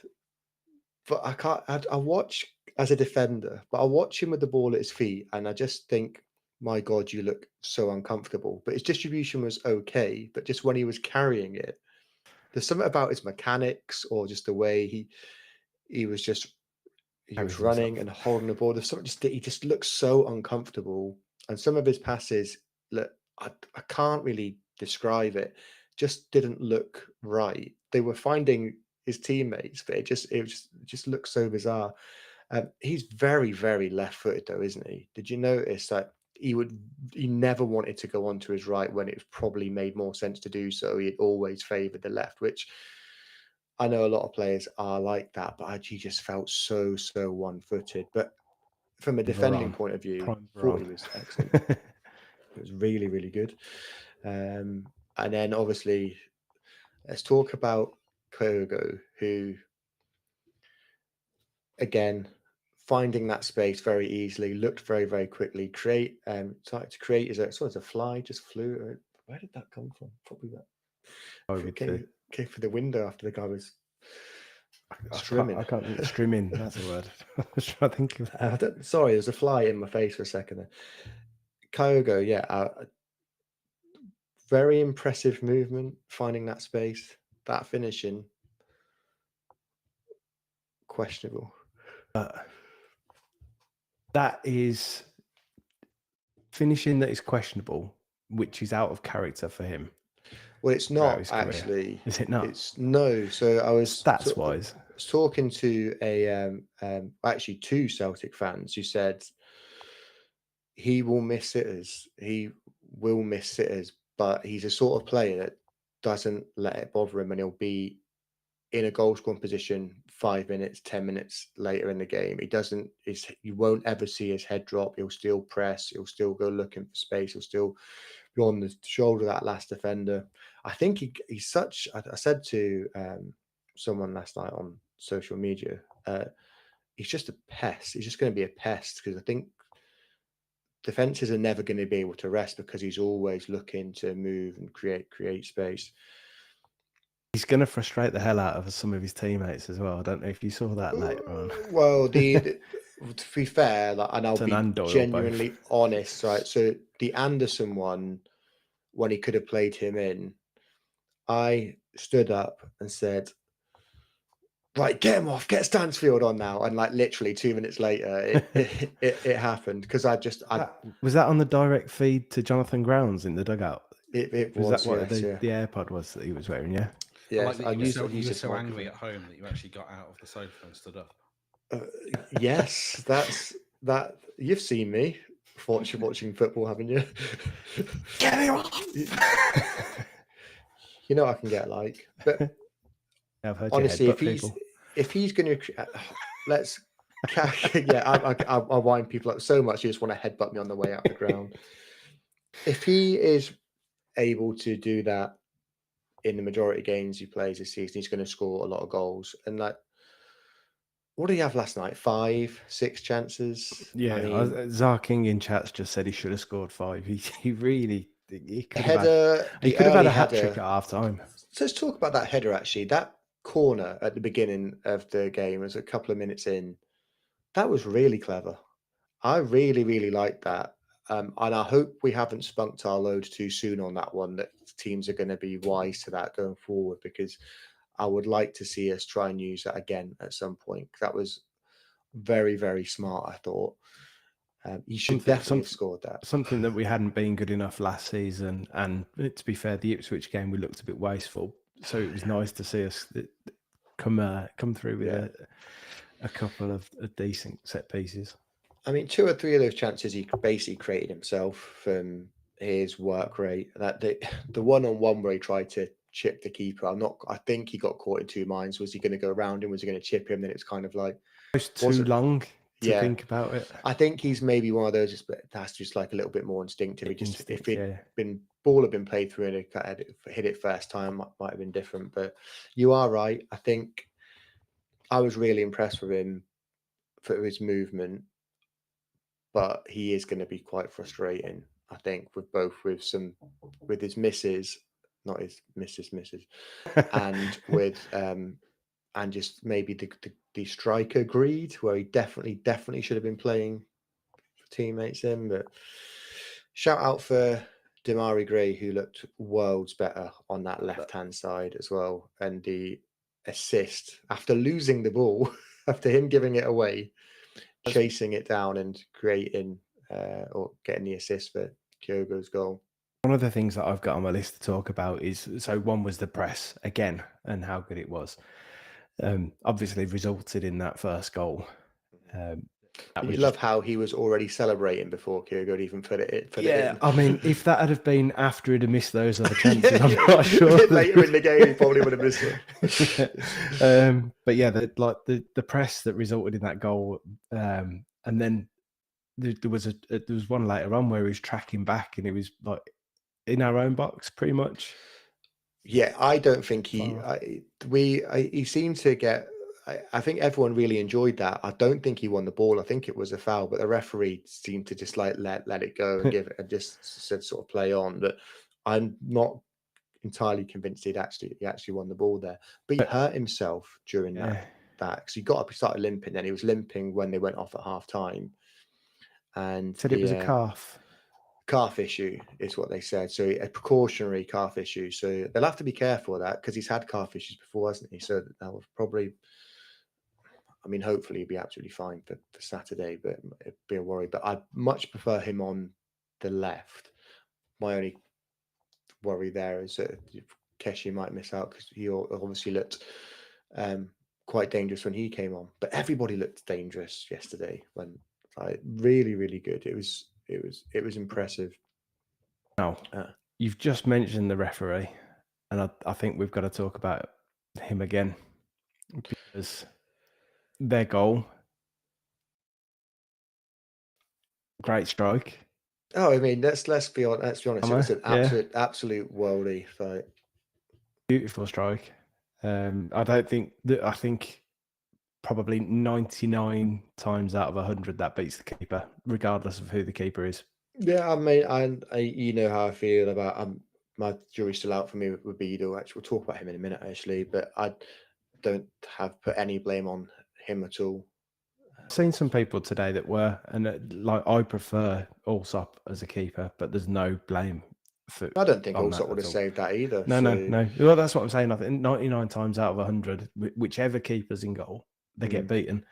[SPEAKER 2] but I watch as a defender, but I watch him with the ball at his feet, and I just think, my God, you look so uncomfortable. But his distribution was okay, but just when he was carrying it, there's something about his mechanics or just the way he was running and holding the ball. There's something he just looks so uncomfortable, and some of his passes, look, I can't really describe it. Just didn't look right. They were finding his teammates, but it just looks so bizarre. He's very, very left-footed though, isn't he? Did you notice that he never wanted to go onto his right when it was probably made more sense to do so? He'd always favoured the left, which I know a lot of players are like that, but he just felt so one-footed. But from a defending point of view, I thought he was excellent. It was really, really good. And then obviously, let's talk about Kyogo, who, again, finding that space very easily, looked very, very quickly. Started to create as a fly, just flew. Where did that come from? Probably that came through the window after the guy was strimming.
[SPEAKER 1] I can't strimming. That's a word. I was trying to think of that.
[SPEAKER 2] Sorry, there was a fly in my face for a second there. Kyogo, very impressive movement, finding that space, that finishing, questionable.
[SPEAKER 1] That is finishing that is questionable, which is out of character for him.
[SPEAKER 2] Well, it's not actually.
[SPEAKER 1] Is it not?
[SPEAKER 2] It's no. So I was
[SPEAKER 1] stats-wise.
[SPEAKER 2] I was talking to actually 2 Celtic fans who said he will miss sitters. He will miss sitters, but he's a sort of player that doesn't let it bother him, and he'll be in a goal scoring position 5 minutes, 10 minutes later in the game. You won't ever see his head drop. He'll still press. He'll still go looking for space. He'll still on the shoulder of that last defender. I think he's such. I said to someone last night on social media, he's just a pest. He's just going to be a pest because I think defenses are never going to be able to rest because he's always looking to move and create space.
[SPEAKER 1] He's going to frustrate the hell out of some of his teammates as well. I don't know if you saw that later on.
[SPEAKER 2] Well, to be fair, like, and I'll be genuinely honest, right? So the Anderson one, when he could have played him in, I stood up and said, right, get him off, get Stansfield on now. And like literally 2 minutes later, it happened because
[SPEAKER 1] was that on the direct feed to Jonathan Grounds in the dugout?
[SPEAKER 2] It
[SPEAKER 1] was
[SPEAKER 2] that
[SPEAKER 1] what the AirPod was that he was wearing? Yeah.
[SPEAKER 2] Yeah.
[SPEAKER 3] Like you were so angry at home that you actually got out of the sofa and stood up.
[SPEAKER 2] Yes, that. You've seen me watching football, haven't you?
[SPEAKER 1] Get him off.
[SPEAKER 2] You know I can get like, but
[SPEAKER 1] I've heard
[SPEAKER 2] honestly, if he's going to let's, I'll wind people up so much you just want to headbutt me on the way out the ground. If he is able to do that in the majority of games he plays this season, he's going to score a lot of goals. And like, what did he have last night? 5, 6 chances.
[SPEAKER 1] Yeah, I mean, Zar King in chats just said he should have scored 5. He really could have had a hat trick at half time.
[SPEAKER 2] So let's talk about that header. Actually, that corner at the beginning of the game, was a couple of minutes in. That was really clever. I really, really liked that. And I hope we haven't spunked our load too soon on that one, that teams are going to be wise to that going forward, because I would like to see us try and use that again at some point. That was very, very smart, I thought. You should definitely have scored that.
[SPEAKER 1] Something that we hadn't been good enough last season. And to be fair, the Ipswich game, we looked a bit wasteful. So it was nice to see us come through with a couple of decent set pieces.
[SPEAKER 2] I mean, 2 or 3 of those chances he basically created himself from his work rate. That the one-on-one where he tried to chip the keeper, I think he got caught in 2 minds. Was he going to go around him? Was he going to chip him? Then it's kind of like
[SPEAKER 1] too long to think about it.
[SPEAKER 2] I think he's maybe one of those, but that's just like a little bit more instinctive. Ball had been played through and it hit it first time, might have been different. But you are right. I think I was really impressed with him for his movement. But he is going to be quite frustrating, I think, with his misses, not his misses, and with and just maybe the striker greed, where he definitely should have been playing for teammates in. But shout out for Damari Gray, who looked worlds better on that left-hand side as well, and the assist after losing the ball, after him giving it away, chasing it down and creating or getting the assist for Kyogo's goal.
[SPEAKER 1] One of the things that I've got on my list to talk about is, so one was the press again and how good it was. Obviously resulted in that first goal.
[SPEAKER 2] You love how he was already celebrating before Kyogo had even put it in.
[SPEAKER 1] I mean, if that had been after he'd have missed those other chances, I'm not sure.
[SPEAKER 2] Later in the game, he probably would have missed it.
[SPEAKER 1] But yeah, the press that resulted in that goal, and then there was one later on where he was tracking back and it was like in our own box, pretty much.
[SPEAKER 2] Yeah, I don't think he seemed to get. I think everyone really enjoyed that. I don't think he won the ball. I think it was a foul, but the referee seemed to just like let it go and give it and just said sort of play on. But I'm not entirely convinced he actually won the ball there. But he hurt himself during that because he got up, he started limping. Then he was limping when they went off at half time. And
[SPEAKER 1] said it was a
[SPEAKER 2] calf issue is what they said. So a precautionary calf issue. So they'll have to be careful of that because he's had calf issues before, hasn't he? So that will probably. I mean, hopefully he'll be absolutely fine for Saturday, but it'd be a worry. But I'd much prefer him on the left. My only worry there is that Keshi might miss out because he obviously looked quite dangerous when he came on. But everybody looked dangerous yesterday. When really, really good. It was impressive.
[SPEAKER 1] Now, you've just mentioned the referee, and I think we've got to talk about him again because. Their goal, great strike,
[SPEAKER 2] Oh, I mean, let's be honest. It was an
[SPEAKER 1] Yeah.
[SPEAKER 2] absolute worldie fight.
[SPEAKER 1] Beautiful strike. I don't think that. I think probably 99 times out of 100 that beats the keeper, regardless of who the keeper is.
[SPEAKER 2] Yeah, I mean, I you know how I feel about my jury's still out for me with Beadle. Actually, we'll talk about him in a minute, actually, but I don't have put any blame on him at all.
[SPEAKER 1] I've seen some people today that were, and like I prefer Allsop as a keeper, but there's no blame for.
[SPEAKER 2] I don't think
[SPEAKER 1] on that
[SPEAKER 2] Allsop would
[SPEAKER 1] at
[SPEAKER 2] have
[SPEAKER 1] all.
[SPEAKER 2] saved that either.
[SPEAKER 1] No,
[SPEAKER 2] so.
[SPEAKER 1] no. Well, that's what I'm saying. I think 99 times out of 100, whichever keeper's in goal, they get beaten,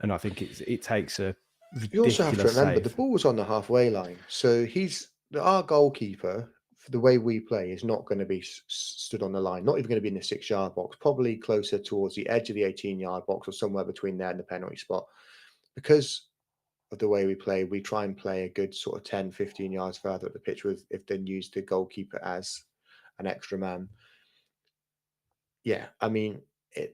[SPEAKER 1] and I think it takes a
[SPEAKER 2] You also have to
[SPEAKER 1] ridiculous
[SPEAKER 2] remember the
[SPEAKER 1] save.
[SPEAKER 2] ball's on the halfway line, so our goalkeeper for the way we play is not going to be stood on the line, not even going to be in the 6-yard box, probably closer towards the edge of the 18-yard box or somewhere between there and the penalty spot. Because of the way we play, we try and play a good sort of 10, 15 yards further up the pitch if then use the goalkeeper as an extra man. Yeah, I mean,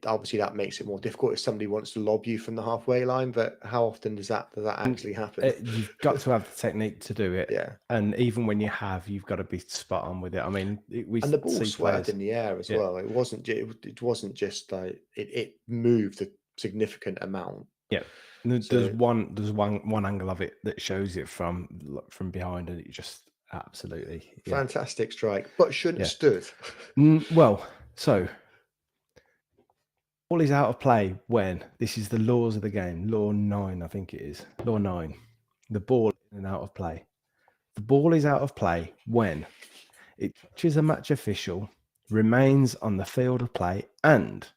[SPEAKER 2] obviously that makes it more difficult if somebody wants to lob you from the halfway line, but how often does that actually happen?
[SPEAKER 1] You've got to have the technique to do it.
[SPEAKER 2] Yeah.
[SPEAKER 1] And even when you have, you've got to be spot on with it. I mean,
[SPEAKER 2] And the ball swerved in the air as well. It wasn't just like it moved a significant amount.
[SPEAKER 1] Yeah. There's one angle of it that shows it from behind, and it just absolutely
[SPEAKER 2] fantastic strike, but shouldn't have stood.
[SPEAKER 1] Well, so ball is out of play when this is the laws of the game. Law 9, I think it is. Law 9. The ball is out of play. The ball is out of play when it touches a match official, remains on the field of play, and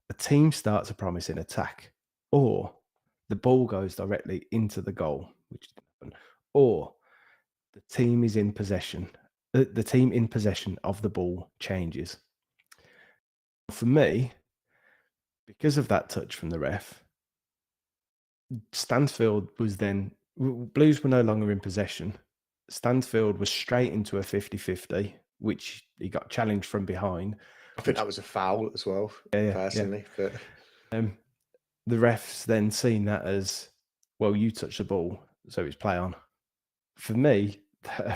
[SPEAKER 1] a team starts a promising attack, or the ball goes directly into the goal, which didn't happen, or the team is in possession. The team in possession of the ball changes. For me, because of that touch from the ref, Stansfield was then... Blues were no longer in possession. Stansfield was straight into a 50-50, which he got challenged from behind.
[SPEAKER 2] I think that was a foul as well, personally.
[SPEAKER 1] Yeah.
[SPEAKER 2] But
[SPEAKER 1] the refs then seen that as, well, you touched the ball, so it's play on. For me,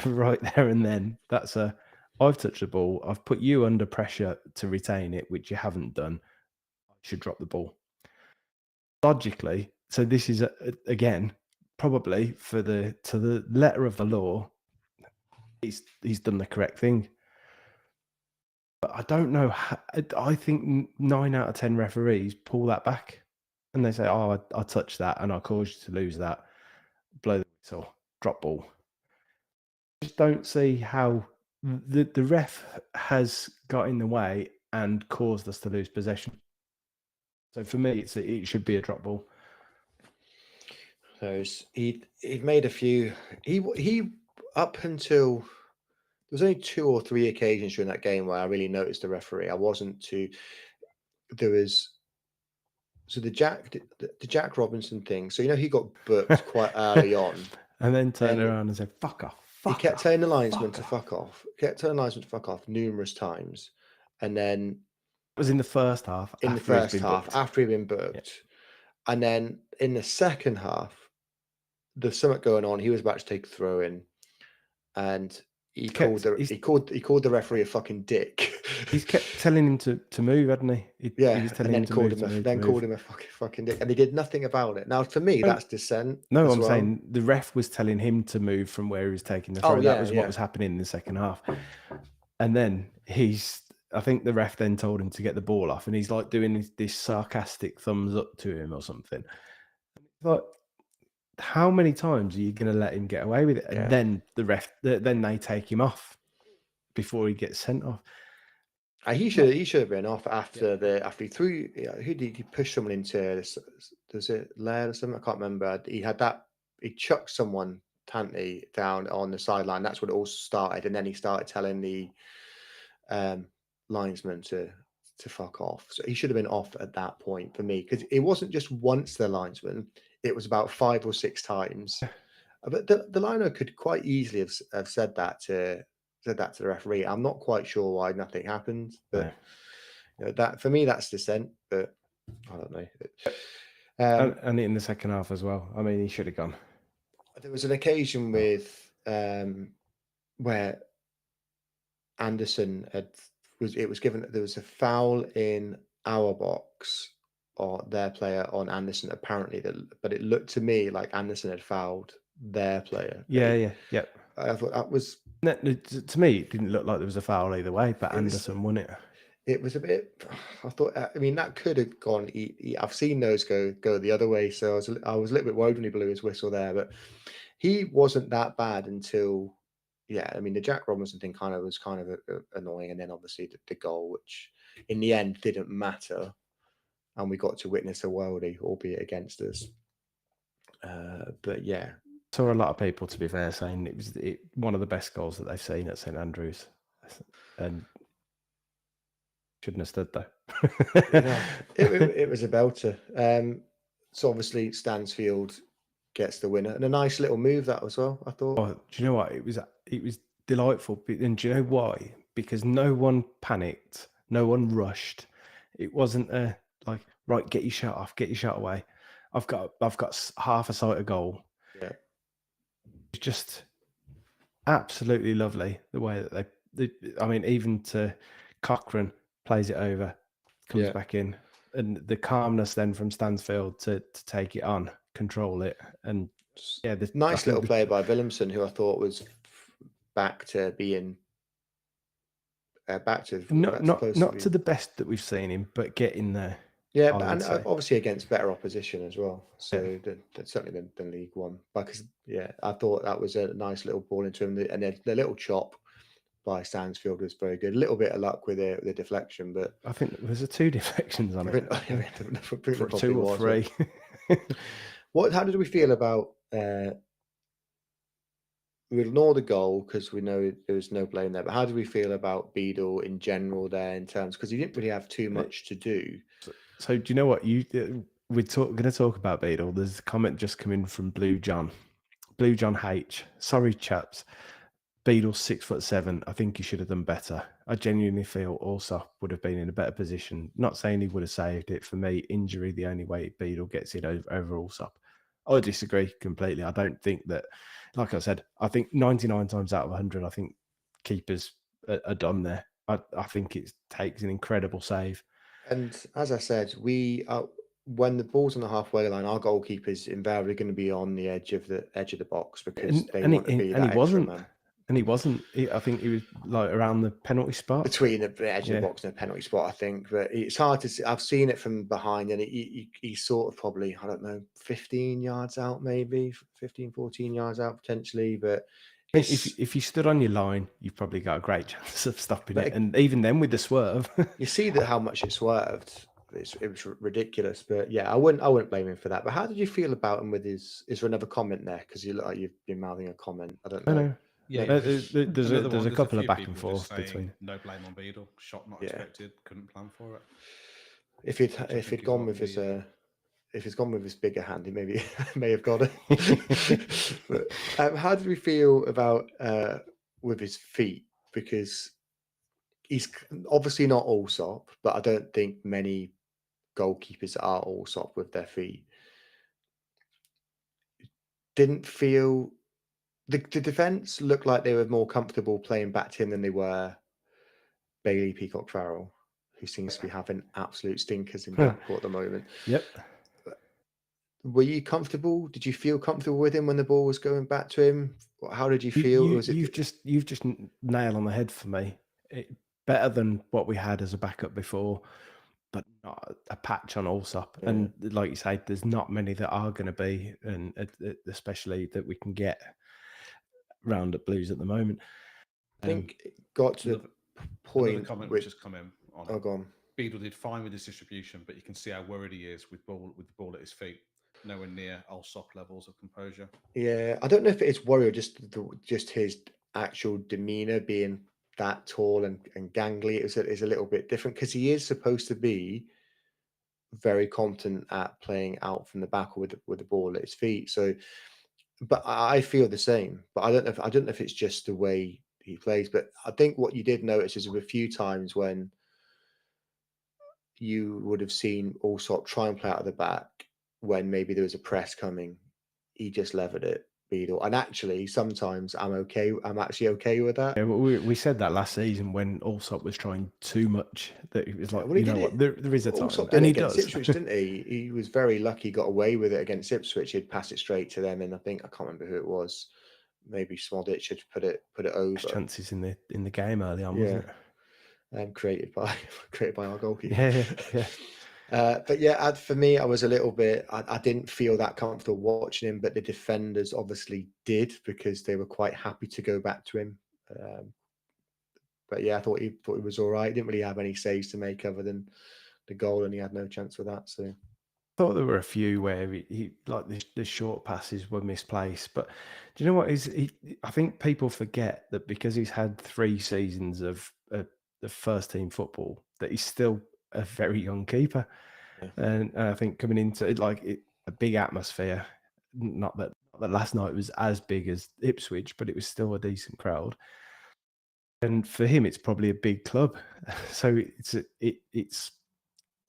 [SPEAKER 1] right there and then, I've touched the ball, I've put you under pressure to retain it, which you haven't done. I should drop the ball. Logically, so this is again probably to the letter of the law, he's done the correct thing. But I don't know. I think 9 out of 10 referees pull that back, and they say, "Oh, I touched that, and I caused you to lose that. Blow the whistle, drop ball." I just don't see how the ref has got in the way and caused us to lose possession. So for me, it should be a drop ball.
[SPEAKER 2] He'd made a few. He up until there was only 2 or 3 occasions during that game where I really noticed the referee. I wasn't too. There was. So the Jack Robinson thing. So he got booked quite early on,
[SPEAKER 1] and then turned around and said, "Fuck off."
[SPEAKER 2] He kept telling the linesman to fuck off. Kept telling the linesman to fuck off numerous times, and then
[SPEAKER 1] it was in the first half.
[SPEAKER 2] After he'd been booked, and then in the second half, there's something going on. He was about to take a throw in, and he called the referee a fucking dick.
[SPEAKER 1] He's kept telling him to move, hadn't he? He was telling him to move.
[SPEAKER 2] Called him a fucking dick, and he did nothing about it. Now, for me, that's dissent.
[SPEAKER 1] No, I'm saying the ref was telling him to move from where he was taking the throw. That was what was happening in the second half. And then I think the ref then told him to get the ball off, and he's like doing this sarcastic thumbs up to him or something. Like, how many times are you going to let him get away with it? And then the ref, then they take him off before he gets sent off.
[SPEAKER 2] He should have been off after he threw. Who did he push someone into? Does it Laird or something? I can't remember. He chucked someone Tanty down on the sideline. That's what it all started, and then he started telling the linesman to fuck off. So he should have been off at that point for me, because it wasn't just once the linesman. It was about 5 or 6 times. But the liner could quite easily have said that to the referee. I'm not quite sure why nothing happened, but that for me, that's dissent. But I don't know.
[SPEAKER 1] And in the second half as well. I mean, he should have gone.
[SPEAKER 2] There was an occasion with where Anderson was given, there was a foul in our box or their player on Anderson apparently, but it looked to me like Anderson had fouled their player.
[SPEAKER 1] Yeah.
[SPEAKER 2] I thought that was,
[SPEAKER 1] No, to me, it didn't look like there was a foul either way, but
[SPEAKER 2] It was-
[SPEAKER 1] Anderson won it.
[SPEAKER 2] it was a bit. I thought. I mean, that could have gone. I've seen those go the other way, so I was a little bit worried when he blew his whistle there, but he wasn't that bad until. Yeah, I mean, the Jack Robinson thing was annoying, and then obviously the goal, which in the end didn't matter, and we got to witness a worldie, albeit against us. But yeah,
[SPEAKER 1] Saw a lot of people, to be fair, saying it was one of the best goals that they've seen at St Andrews, and shouldn't have stood though.
[SPEAKER 2] it was a belter. So obviously Stansfield gets the winner, and a nice little move that as well, I thought.
[SPEAKER 1] Oh, do you know what? It was delightful. And do you know why? Because no one panicked, no one rushed. It wasn't like, right, get your shot off, get your shot away. I've got half a sight of goal.
[SPEAKER 2] Yeah,
[SPEAKER 1] It's just absolutely lovely the way that I mean, even to Cochrane plays it over, comes back in, and the calmness then from Stansfield to take it on, control it, and yeah,
[SPEAKER 2] nice little play by Williamson, who I thought was back to being not
[SPEAKER 1] to the best that we've seen him, but getting there.
[SPEAKER 2] Yeah, and obviously against better opposition as well. So certainly than League One. Because I thought that was a nice little ball into him, and the little chop by Stansfield was very good. A little bit of luck with the deflection, but
[SPEAKER 1] I think there was 2 deflections on it. 2 or 3.
[SPEAKER 2] How did we feel about? We ignore the goal because we know there was no blame there. But how did we feel about Beadle in general there in terms, because he didn't really have too much to do.
[SPEAKER 1] So do you know what we're going to talk about Beadle? There's a comment just come in from Blue John H. Sorry, chaps. Beadle's 6'7". I think he should have done better. I genuinely feel Allsop would have been in a better position. Not saying he would have saved it. For me, injury the only way Beadle gets it over Allsop. I disagree completely. I don't think that, like I said, I think 99 times out of 100, I think keepers are done there. I think it takes an incredible save.
[SPEAKER 2] And as I said, when the ball's on the halfway line, our goalkeeper's invariably going to be on the edge of the box because they want to be that extra man.
[SPEAKER 1] And he wasn't. I think he was like around the penalty spot.
[SPEAKER 2] Between the edge of the box and the penalty spot, I think. But it's hard to see. I've seen it from behind, and he's sort of probably, I don't know, 15 yards out, maybe 15, 14 yards out potentially. But
[SPEAKER 1] if you stood on your line, you've probably got a great chance of stopping it. And even then with the swerve.
[SPEAKER 2] You see that how much it swerved. It was ridiculous. But yeah, I wouldn't blame him for that. But how did you feel about him with his? Is there another comment there? Because you look like you've been mouthing a comment. I don't know.
[SPEAKER 1] No. Yeah, there's a couple of back and forth between.
[SPEAKER 3] No blame on Beadle. Shot not expected. Couldn't plan for it.
[SPEAKER 2] If he'd gone with his if he's gone with his bigger hand, he maybe may have got it. But, how did we feel about with his feet? Because he's obviously not Allsop, but I don't think many goalkeepers are Allsop with their feet. Didn't feel. The defence looked like they were more comfortable playing back to him than they were Bailey Peacock Farrell, who seems to be having absolute stinkers in Blackpool at the moment.
[SPEAKER 1] Yep.
[SPEAKER 2] Were you comfortable? Did you feel comfortable with him when the ball was going back to him? How did you feel?
[SPEAKER 1] You've just nail on the head for me. Better than what we had as a backup before, but not a patch on Allsop. Yeah. And like you say, there's not many that are going to be, and especially that we can get round at Blues at the moment.
[SPEAKER 2] I think it got to the point.
[SPEAKER 3] Comment which has come in on.
[SPEAKER 2] Oh, go on.
[SPEAKER 3] Beadle did fine with his distribution, but you can see how worried he is with the ball at his feet. Nowhere near Allsop levels of composure.
[SPEAKER 2] Yeah, I don't know if it is worry or just his actual demeanor being that tall and gangly is a little bit different, because he is supposed to be very competent at playing out from the back with the ball at his feet. So, but I feel the same. But I don't know if it's just the way he plays. But I think what you did notice is there were a few times when you would have seen Allsop try and play out of the back when maybe there was a press coming. He just levered it. Beadle. And actually, sometimes I'm actually okay with that.
[SPEAKER 1] Yeah, well, we said that last season when Allsop was trying too much. That it was like,
[SPEAKER 2] Well, he
[SPEAKER 1] you know
[SPEAKER 2] did
[SPEAKER 1] what,
[SPEAKER 2] it.
[SPEAKER 1] there is a time,
[SPEAKER 2] Allsop
[SPEAKER 1] and
[SPEAKER 2] did it
[SPEAKER 1] he
[SPEAKER 2] against
[SPEAKER 1] does.
[SPEAKER 2] Ipswich, didn't he? He was very lucky, got away with it against Ipswich. He'd pass it straight to them, and I can't remember who it was. Maybe Smoldic had put it over.
[SPEAKER 1] Chances in the game early on,
[SPEAKER 2] Yeah.
[SPEAKER 1] wasn't it?
[SPEAKER 2] Created by our goalkeeper.
[SPEAKER 1] Yeah.
[SPEAKER 2] But yeah, for me, I was a little bit. I didn't feel that comfortable watching him, but the defenders obviously did because they were quite happy to go back to him. But yeah, I thought he was all right. He didn't really have any saves to make other than the goal, and he had no chance with that. So
[SPEAKER 1] Thought there were a few where he like the short passes were misplaced, but do you know what I think people forget that because he's had 3 seasons of the first team football, that he's still a very young keeper, and I think coming into it a big atmosphere. Not that last night was as big as Ipswich, but it was still a decent crowd. And for him, it's probably a big club, so it's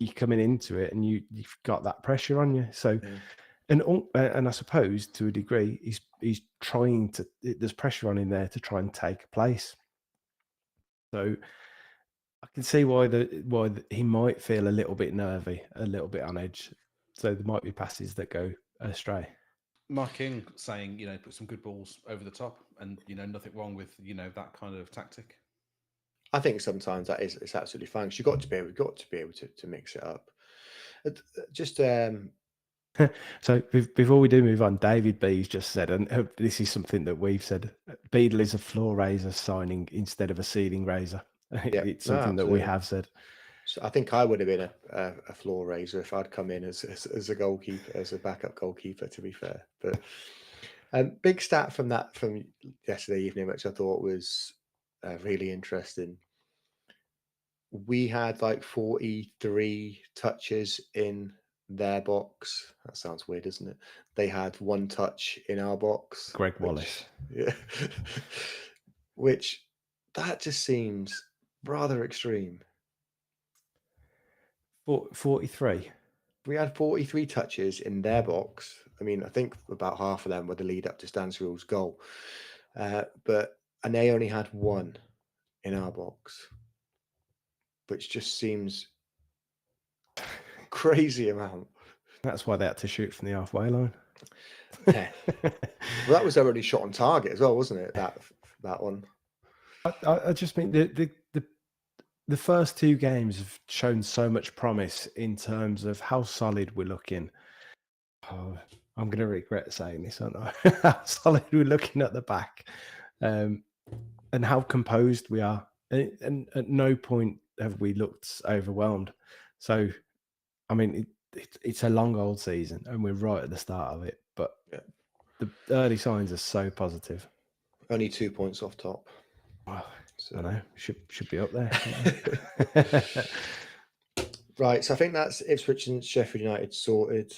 [SPEAKER 1] you're coming into it and you've got that pressure on you. So, and I suppose to a degree, he's trying to. There's pressure on him there to try and take a place. So, I can see why he might feel a little bit nervy, a little bit on edge. So there might be passes that go astray.
[SPEAKER 3] Mark King saying, put some good balls over the top, and nothing wrong with that kind of tactic.
[SPEAKER 2] I think sometimes it's absolutely fine. You've got to be able to mix it up. Just
[SPEAKER 1] So before we do move on, David B's just said, and this is something that we've said: Beadle is a floor raiser signing instead of a ceiling raiser. It's something that we have said.
[SPEAKER 2] So I think I would have been a floor raiser if I'd come in as a goalkeeper, as a backup goalkeeper. To be fair, but big stat from yesterday evening, which I thought was really interesting. We had like 43 touches in their box. That sounds weird, doesn't it? They had 1 touch in our box.
[SPEAKER 1] Greg Wallace.
[SPEAKER 2] Yeah. Which that just seems rather extreme.
[SPEAKER 1] 43.
[SPEAKER 2] We had 43 touches in their box. I mean, I think about half of them were the lead up to Stansfield's goal. And they only had 1 in our box, which just seems crazy amount.
[SPEAKER 1] That's why they had to shoot from the halfway line.
[SPEAKER 2] Yeah. Well, that was already shot on target as well, wasn't it? That one.
[SPEAKER 1] I just mean the first 2 games have shown so much promise in terms of how solid we're looking. Oh, I'm going to regret saying this, aren't I? How solid we're looking at the back, and how composed we are. And at no point have we looked overwhelmed. So, I mean, it's a long old season, and we're right at the start of it. But the early signs are so positive.
[SPEAKER 2] Only 2 points off top.
[SPEAKER 1] Wow. I know, should be up there.
[SPEAKER 2] Right, so I think that's Ipswich and Sheffield United sorted.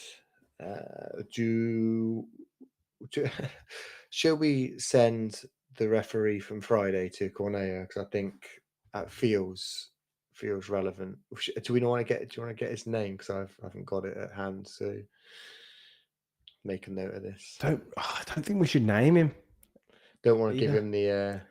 [SPEAKER 2] Shall we send the referee from Friday to Cornella? Because I think that feels relevant. Do you want to get his name? Because I haven't got it at hand. So make a note of this.
[SPEAKER 1] I don't think we should name him.
[SPEAKER 2] Don't want to give him the.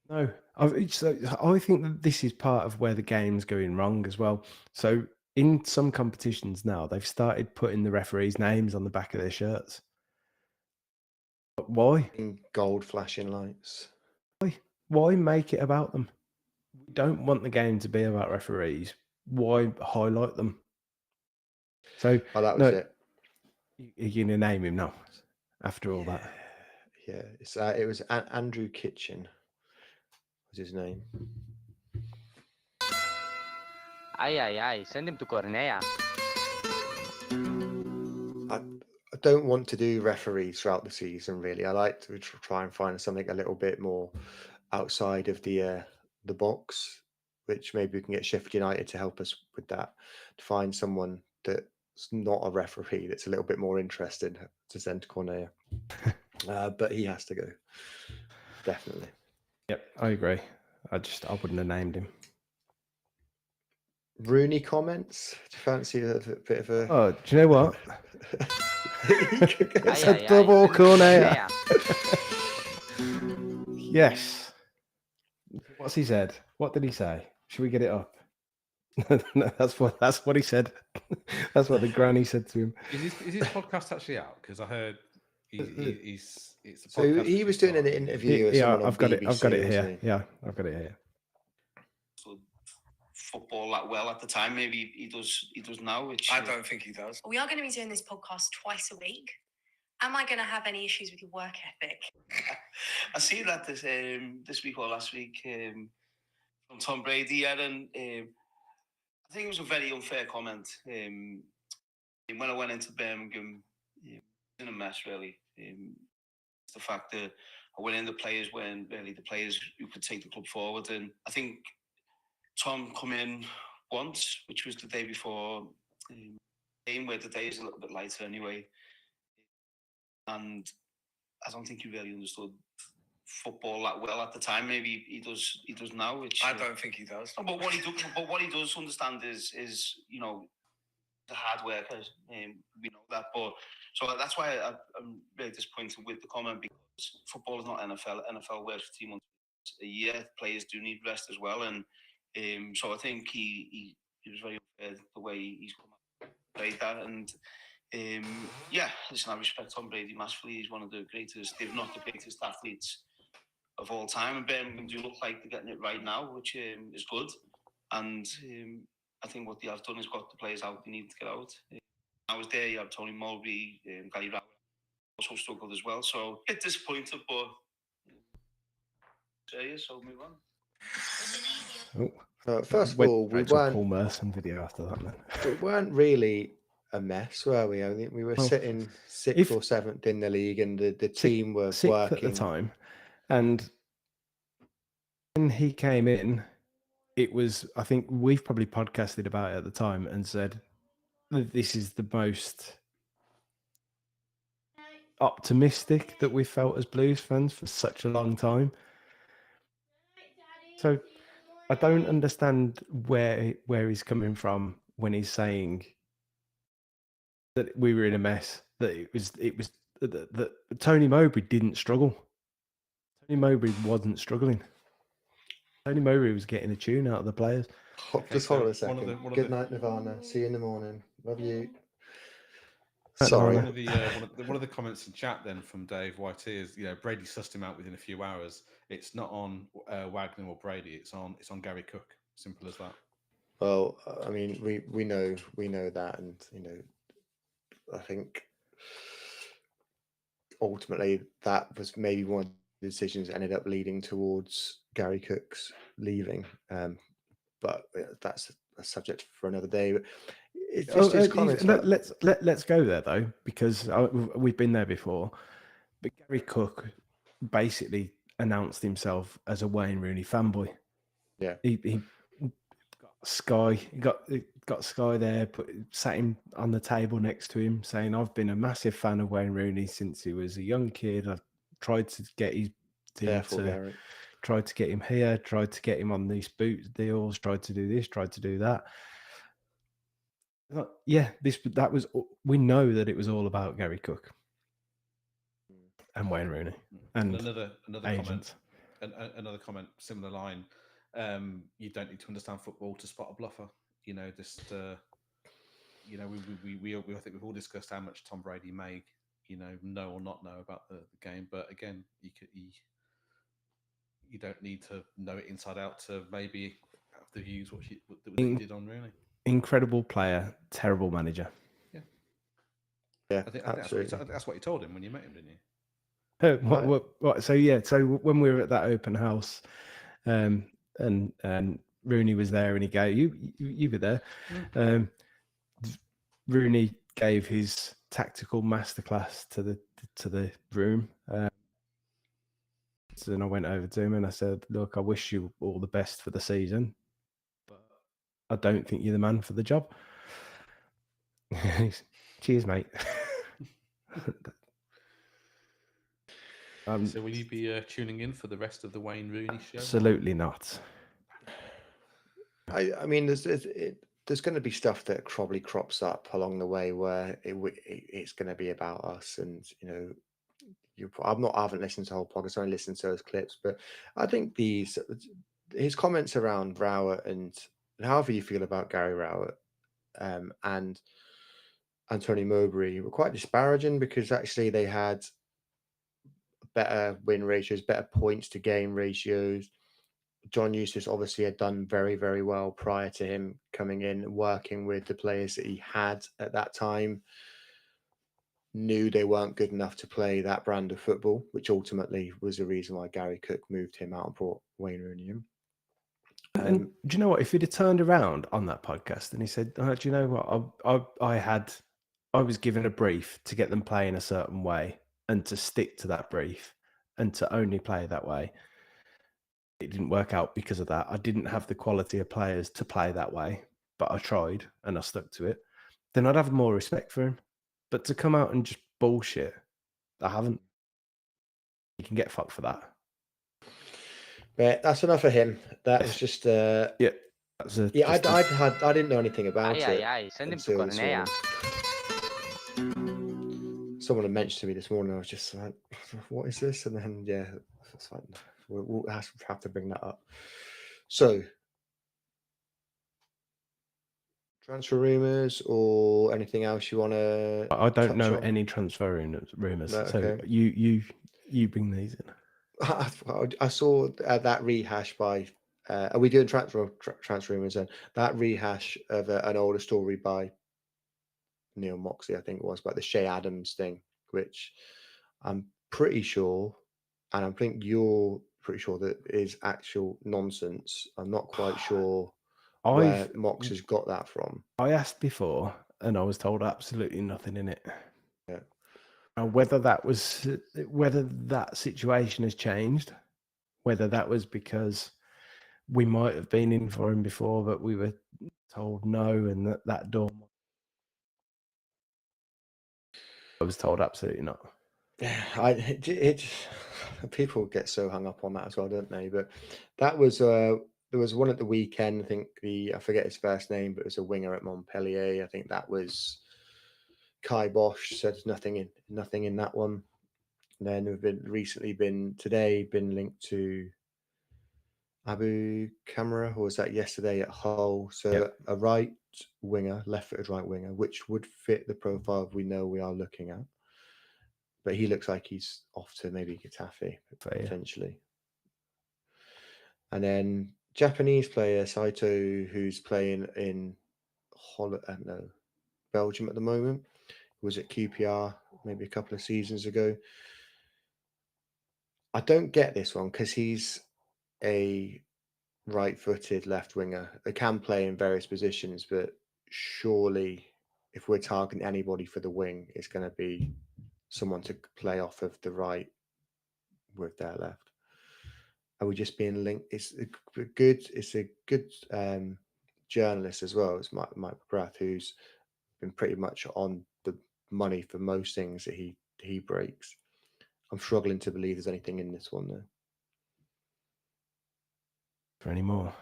[SPEAKER 1] No. I think that this is part of where the game's going wrong as well. So in some competitions now, they've started putting the referees' names on the back of their shirts. But why?
[SPEAKER 2] In gold flashing lights.
[SPEAKER 1] Why make it about them? We don't want the game to be about referees. Why highlight them? So
[SPEAKER 2] that was it.
[SPEAKER 1] You're going to name him now after all that?
[SPEAKER 2] Yeah, it was Andrew Kitchen. Was his name?
[SPEAKER 5] Aye, send him to Cornella.
[SPEAKER 2] I don't want to do referees throughout the season, really. I like to try and find something a little bit more outside of the box, which maybe we can get Sheffield United to help us with that, to find someone that's not a referee that's a little bit more interesting to send to Cornella. But he has to go. Definitely.
[SPEAKER 1] Yep, I agree. I wouldn't have named him.
[SPEAKER 2] Rooney comments? Do you fancy a bit of a...
[SPEAKER 1] Oh, do you know what? It's
[SPEAKER 5] Ay,
[SPEAKER 1] a
[SPEAKER 5] ay, ay.
[SPEAKER 1] double Cornella.
[SPEAKER 5] Cornella.
[SPEAKER 1] Yes. What's he said? What did he say? Should we get it up? No, that's what he said. That's what the granny said to him.
[SPEAKER 3] Is his podcast actually out? Because I heard it's a
[SPEAKER 2] So
[SPEAKER 3] podcast.
[SPEAKER 2] he
[SPEAKER 3] which
[SPEAKER 2] was
[SPEAKER 3] is
[SPEAKER 2] doing an
[SPEAKER 3] starting.
[SPEAKER 2] interview with
[SPEAKER 1] Yeah,
[SPEAKER 2] someone on
[SPEAKER 1] I've got it. I've got
[SPEAKER 2] BBC,
[SPEAKER 1] it here.
[SPEAKER 2] wasn't he?
[SPEAKER 1] Yeah, I've got it here.
[SPEAKER 6] Football that well at the time. Maybe he does now. Which
[SPEAKER 7] I don't think he does.
[SPEAKER 8] We are going to be doing this podcast twice a week. Am I going to have any issues with your work ethic?
[SPEAKER 6] I see that this week or last week from Tom Brady, yeah, and I think it was a very unfair comment. When I went into Birmingham, it was in a mess really. It's the fact that I went in, the players weren't really the players who could take the club forward, and I think Tom come in once, which was the day before game, where the day is a little bit lighter anyway. And I don't think he really understood football that well at the time. Maybe he does now. Which
[SPEAKER 7] I don't think he does.
[SPEAKER 6] But what he does understand is the hard worker. We know that. But so that's why I'm really disappointed with the comment, because football is not NFL. NFL works for 3 months a year. Players do need rest as well, and so I think he was very unfair the way he's come out and played that. And yeah, listen, I respect Tom Brady massively. He's one of the greatest, if not the greatest athletes of all time. And Birmingham do look like they're getting it right now, which is good. And I think what they have done is got the players out they need to get out. I was there, you had Tony Mulvey, Gary Rowell also struggled as well. So a bit disappointed, but so move on.
[SPEAKER 2] First of
[SPEAKER 1] Went
[SPEAKER 2] all,
[SPEAKER 1] straight to a Paul Merson video after that, man.
[SPEAKER 2] we weren't really a mess, were we? I think we were
[SPEAKER 1] Well,
[SPEAKER 2] sitting sixth or seventh in the league, and the team were
[SPEAKER 1] Sixth
[SPEAKER 2] working
[SPEAKER 1] at the time. And when he came in, it was, I think we've probably podcasted about it at the time and said, this is the most optimistic that we've felt as Blues fans for such a long time. So I don't understand where he's coming from when he's saying that we were in a mess, that it was that Tony Mowbray didn't struggle. Tony Mowbray wasn't struggling. Tony Mowbray was getting a tune out of the players.
[SPEAKER 2] Just
[SPEAKER 3] so
[SPEAKER 2] hold on a
[SPEAKER 3] one of
[SPEAKER 2] second.
[SPEAKER 3] the- one of
[SPEAKER 2] Good
[SPEAKER 3] the-
[SPEAKER 2] night, Nirvana. See you in the morning. Love you.
[SPEAKER 1] Night,
[SPEAKER 2] Sorry.
[SPEAKER 1] Nirvana.
[SPEAKER 3] One of the comments in chat then from Dave YT is, Brady sussed him out within a few hours. It's not on Wagner or Brady. It's on Gary Cook. Simple as that.
[SPEAKER 2] Well, I mean, we know that, and I think ultimately that was maybe one of the decisions that ended up leading towards Gary Cook's leaving. But that's a subject for another day. But it's just his comments.
[SPEAKER 1] Let's go there though, because we've been there before. But Gary Cook basically announced himself as a Wayne Rooney fanboy.
[SPEAKER 2] Yeah,
[SPEAKER 1] he got Sky. He got Sky there, sat him on the table next to him, saying, "I've been a massive fan of Wayne Rooney since he was a young kid. I've tried to get his team
[SPEAKER 2] Gary.
[SPEAKER 1] Tried to get him here, tried to get him on these boots deals, tried to do this, tried to do that." Yeah, that was. We know that it was all about Gary Cook and Wayne Rooney and
[SPEAKER 3] another
[SPEAKER 1] agents.
[SPEAKER 3] comment. Another comment, similar line. You don't need to understand football to spot a bluffer. We I think we've all discussed how much Tom Brady may, know or not know about the game. But again, you don't need to know it inside out to maybe have the views what he did on Rooney.
[SPEAKER 1] Incredible player, terrible manager.
[SPEAKER 2] Yeah,
[SPEAKER 3] I think
[SPEAKER 2] absolutely.
[SPEAKER 3] that's what you told him when you met him, didn't you?
[SPEAKER 1] What? So when we were at that open house, and Rooney was there, and he gave you were there. Rooney gave his tactical masterclass to the room. So then I went over to him and I said, "Look, I wish you all the best for the season, but I don't think you're the man for the job." Cheers, mate.
[SPEAKER 3] So will you be tuning in for the rest of the Wayne Rooney show?
[SPEAKER 1] Absolutely not.
[SPEAKER 2] I mean, there's going to be stuff that probably crops up along the way where it's going to be about us, and I haven't listened to the whole podcast. I only listened to those clips, but I think his comments around Rowett and however you feel about Gary Rowett and Tony Mowbray were quite disparaging, because actually they had better win ratios, better points to game ratios. John Eustace obviously had done very, very well prior to him coming in, working with the players that he had at that time. Knew they weren't good enough to play that brand of football, which ultimately was the reason why Gary Cook moved him out and brought Wayne Rooney in.
[SPEAKER 1] And do you know what? If he'd have turned around on that podcast and he said, "Do you know what? I was given a brief to get them playing a certain way and to stick to that brief and to only play that way. It didn't work out because of that. I didn't have the quality of players to play that way, but I tried and I stuck to it." Then I'd have more respect for him. But to come out and just bullshit, I haven't. You can get fucked for that.
[SPEAKER 2] But that's enough of him. That was just
[SPEAKER 1] Yeah.
[SPEAKER 2] I didn't know anything about it.
[SPEAKER 5] Aye, send him to
[SPEAKER 2] until this
[SPEAKER 5] Cornella.
[SPEAKER 2] morning. Someone had mentioned to me this morning. I was just like, "What is this?" And then it's like we'll have to bring that up. So, transfer rumours or anything else you want to?
[SPEAKER 1] I don't know any transfer rumours.
[SPEAKER 2] No,
[SPEAKER 1] so
[SPEAKER 2] okay.
[SPEAKER 1] you bring these in.
[SPEAKER 2] I saw that rehash by. Are we doing transfer rumours then? That rehash of an older story by Neil Moxley, I think it was, about the Shea Adams thing, which I'm pretty sure, and I think you're pretty sure that is actual nonsense. I'm not quite sure where Mox has got that from.
[SPEAKER 1] I asked before, and I was told absolutely nothing in it.
[SPEAKER 2] Yeah.
[SPEAKER 1] Whether that situation has changed, whether that was because we might have been in for him before, but we were told no, and that door. I was told absolutely not.
[SPEAKER 2] People get so hung up on that as well, don't they? But that was there was one at the weekend. I think I forget his first name, but it was a winger at Montpellier. I think that was Kai Bosch. Said nothing in that one. And then we've been linked to Abu Kamara, or was that yesterday at Hull? So a right winger, left-footed right winger, which would fit the profile we know we are looking at. But he looks like he's off to maybe Getafe, potentially. And then Japanese player Saito, who's playing in Belgium at the moment, was at QPR maybe a couple of seasons ago. I don't get this one because he's a right-footed left winger. They can play in various positions, but surely if we're targeting anybody for the wing, it's going to be someone to play off of the right with their left. Are we just being linked? It's a good journalist as well. It's Mike McGrath, who's been pretty much on the money for most things that he breaks. I'm struggling to believe there's anything in this one though.
[SPEAKER 1] For any more?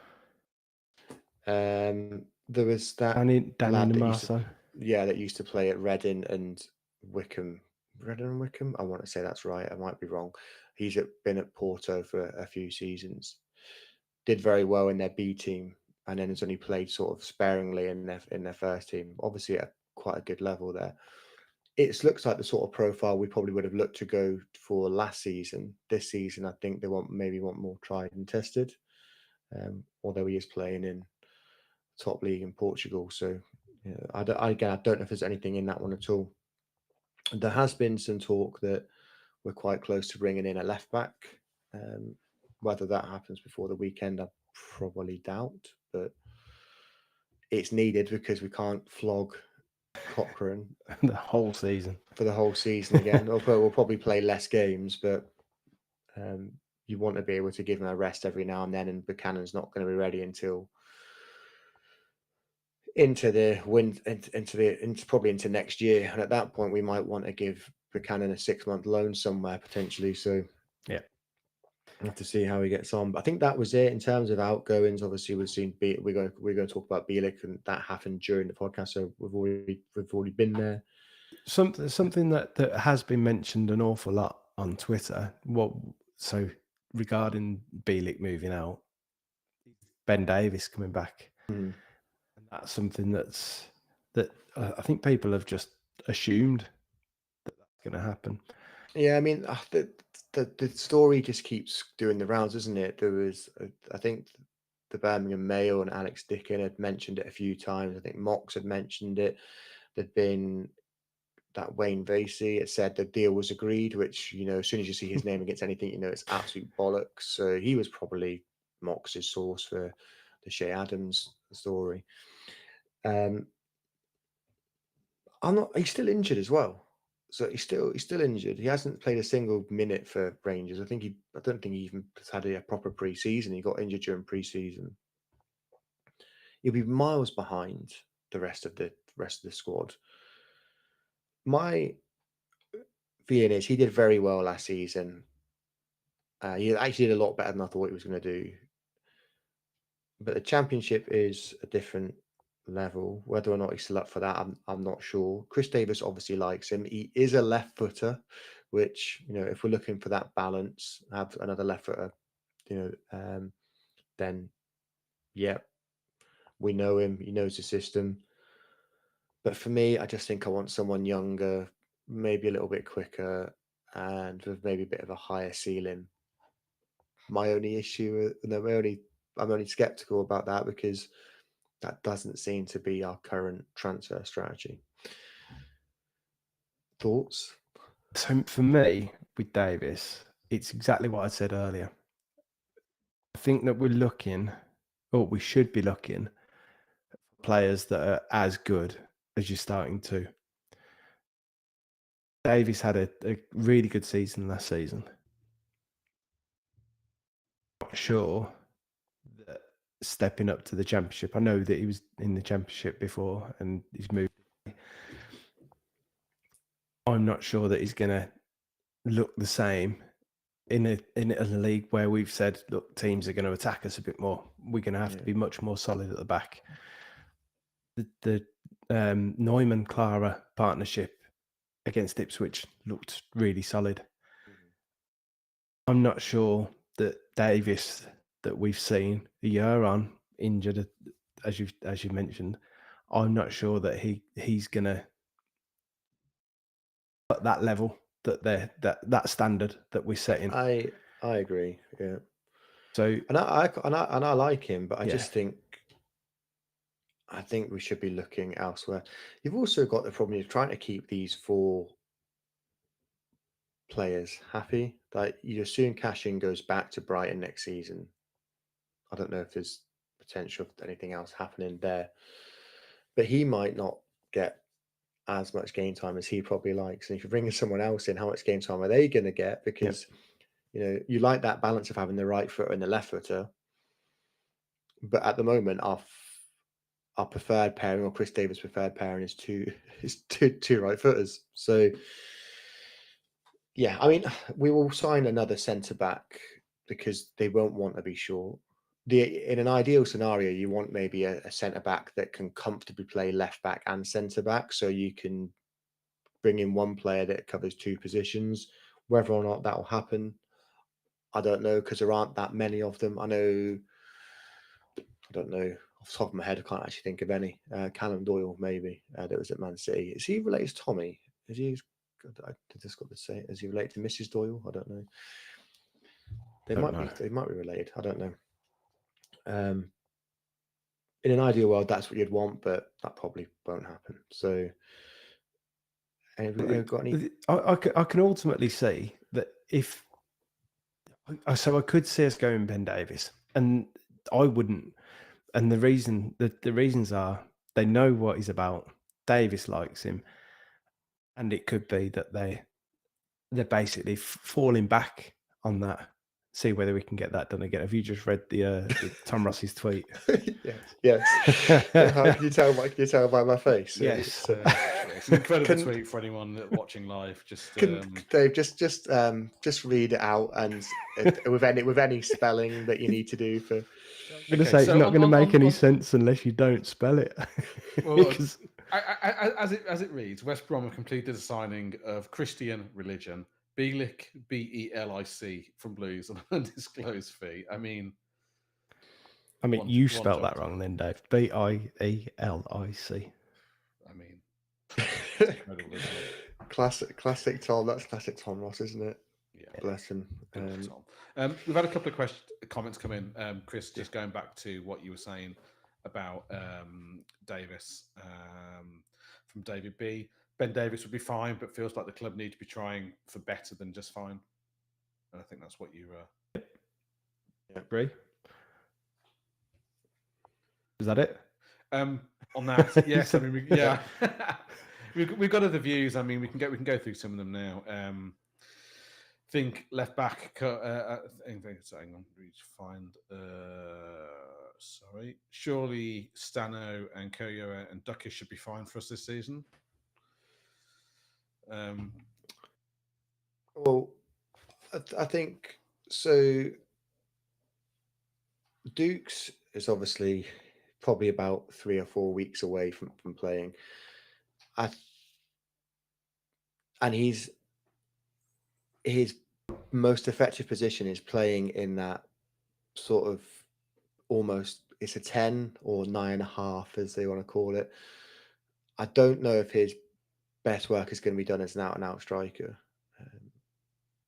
[SPEAKER 2] There was that
[SPEAKER 1] Danny
[SPEAKER 2] lad that used to play at Reading and Wickham. Reading and Wickham? I want to say that's right. I might be wrong. He's been at Porto for a few seasons. Did very well in their B team, and then has only played sort of sparingly in their first team. Obviously at quite a good level there. It looks like the sort of profile we probably would have looked to go for last season. This season, I think they want more tried and tested. Although he is playing in top league in Portugal, so I don't know if there's anything in that one at all. There has been some talk that we're quite close to bringing in a left back. Whether that happens before the weekend, I probably doubt, but it's needed because we can't flog Cochrane
[SPEAKER 1] the whole season
[SPEAKER 2] again. We'll probably play less games, but you want to be able to give him a rest every now and then, and Buchanan's not going to be ready until probably into next year, and at that point we might want to give Buchanan a 6-month loan somewhere potentially. So We'll have to see how he gets on. But I think that was it in terms of outgoings. Obviously, we've seen we're going to talk about Bielik, and that happened during the podcast, so we've already been there.
[SPEAKER 1] Something that has been mentioned an awful lot on Twitter. So regarding Bielik moving out, Ben Davies coming back, and that's something that I think people have just assumed that that's going to happen.
[SPEAKER 2] Yeah, I mean, the story just keeps doing the rounds, isn't it? There was, I think, the Birmingham Mail and Alex Dickin had mentioned it a few times. I think Mox had mentioned it. There'd been that Wayne Vasey had said the deal was agreed, which, you know, as soon as you see his name against anything, you know, it's absolute bollocks. So he was probably Mox's source for the Shea Adams story. I'm not. He's still injured as well. So he's still injured. He hasn't played a single minute for Rangers. I don't think he even has had a proper pre-season. He got injured during pre-season. He'll be miles behind the rest of the squad. My feeling is he did very well last season. He actually did a lot better than I thought he was going to do. But the Championship is a different level. Whether or not he's still up for that, I'm not sure. Chris Davis obviously likes him. He is a left footer, which, you know, if we're looking for that balance, have another left footer, you know, then yeah, we know him. He knows the system. But for me, I just think I want someone younger, maybe a little bit quicker, and with maybe a bit of a higher ceiling. My only issue, I'm only skeptical about that because that doesn't seem to be our current transfer strategy. Thoughts?
[SPEAKER 1] So for me, with Davis, it's exactly what I said earlier. I think that we should be looking for players that are as good as you're starting to. Davis had a really good season last season. Not sure that stepping up to the Championship, I know that he was in the Championship before and he's moved. I'm not sure that he's going to look the same in a league where we've said, look, teams are going to attack us a bit more. We're going to have to be much more solid at the back. The Neumann-Clara partnership against Ipswich looked really solid. I'm not sure that Davis that we've seen a year on injured, as you mentioned. I'm not sure that he's going to at that level that standard that we're setting.
[SPEAKER 2] I agree. Yeah.
[SPEAKER 1] So
[SPEAKER 2] and I like him, but I just think we should be looking elsewhere. You've also got the problem of trying to keep these 4 players happy. Like, you assume Cashin goes back to Brighton next season. I don't know if there's potential of anything else happening there, but he might not get as much game time as he probably likes. And if you're bringing someone else in, how much game time are they going to get? Because you know, you like that balance of having the right footer and the left footer, but at the moment, our preferred pairing, or Chris Davis' preferred pairing, is two right footers. So yeah, I mean, we will sign another centre back because they won't want to be short. In an ideal scenario, you want maybe a centre back that can comfortably play left back and centre back, so you can bring in one player that covers 2 positions. Whether or not that will happen, I don't know, because there aren't that many of them. I don't know off the top of my head. I can't actually think of any. Callum Doyle, maybe, that was at Man City. Is he related to Tommy? Is he? I just got to say, is he related to Mrs. Doyle? I don't know. They might be related. I don't know. In an ideal world, that's what you'd want, but that probably won't happen. So, have you got any?
[SPEAKER 1] I can ultimately see that if so, I could see us going Ben Davis, and I wouldn't. And the reasons are they know what he's about. Davis likes him, and it could be that they're basically falling back on that see whether we can get that done again. Have you just read the Tom Ross's tweet?
[SPEAKER 2] Yes. How can you tell? Can you tell by my face?
[SPEAKER 1] Yes.
[SPEAKER 3] It's an incredible tweet for anyone watching live. Just
[SPEAKER 2] Dave, just read it out and with any spelling that you need to do for.
[SPEAKER 1] I'm going to say it's not going to make any sense unless you don't spell it.
[SPEAKER 3] Well, because as it reads, West Brom have completed a signing of Christian Religion, Bielik, Belic from Blues on an undisclosed fee. I mean,
[SPEAKER 1] you spelled that wrong then, Dave. Bielic.
[SPEAKER 3] I mean, it's incredible, isn't it?
[SPEAKER 2] Classic Tom. That's classic Tom Ross, isn't it?
[SPEAKER 3] Yeah,
[SPEAKER 2] bless him.
[SPEAKER 3] We've had a couple of comments come in. Chris, just going back to what you were saying about Davis from David B. Ben Davis would be fine, but feels like the club need to be trying for better than just fine. And I think that's what you
[SPEAKER 1] agree. Is that it?
[SPEAKER 3] On that, yes. I mean, we've got other views. I mean, we can go through some of them now. Think left back. Hang on, find. Sorry. Surely Stano and Koyo and Duckish should be fine for us this season.
[SPEAKER 2] Well, I think so. Dukes is obviously probably about 3 or 4 weeks away from playing. And his most effective position is playing in that sort of almost, it's a 10 or 9.5 as they want to call it. I don't know if his best work is going to be done as an out-and-out striker.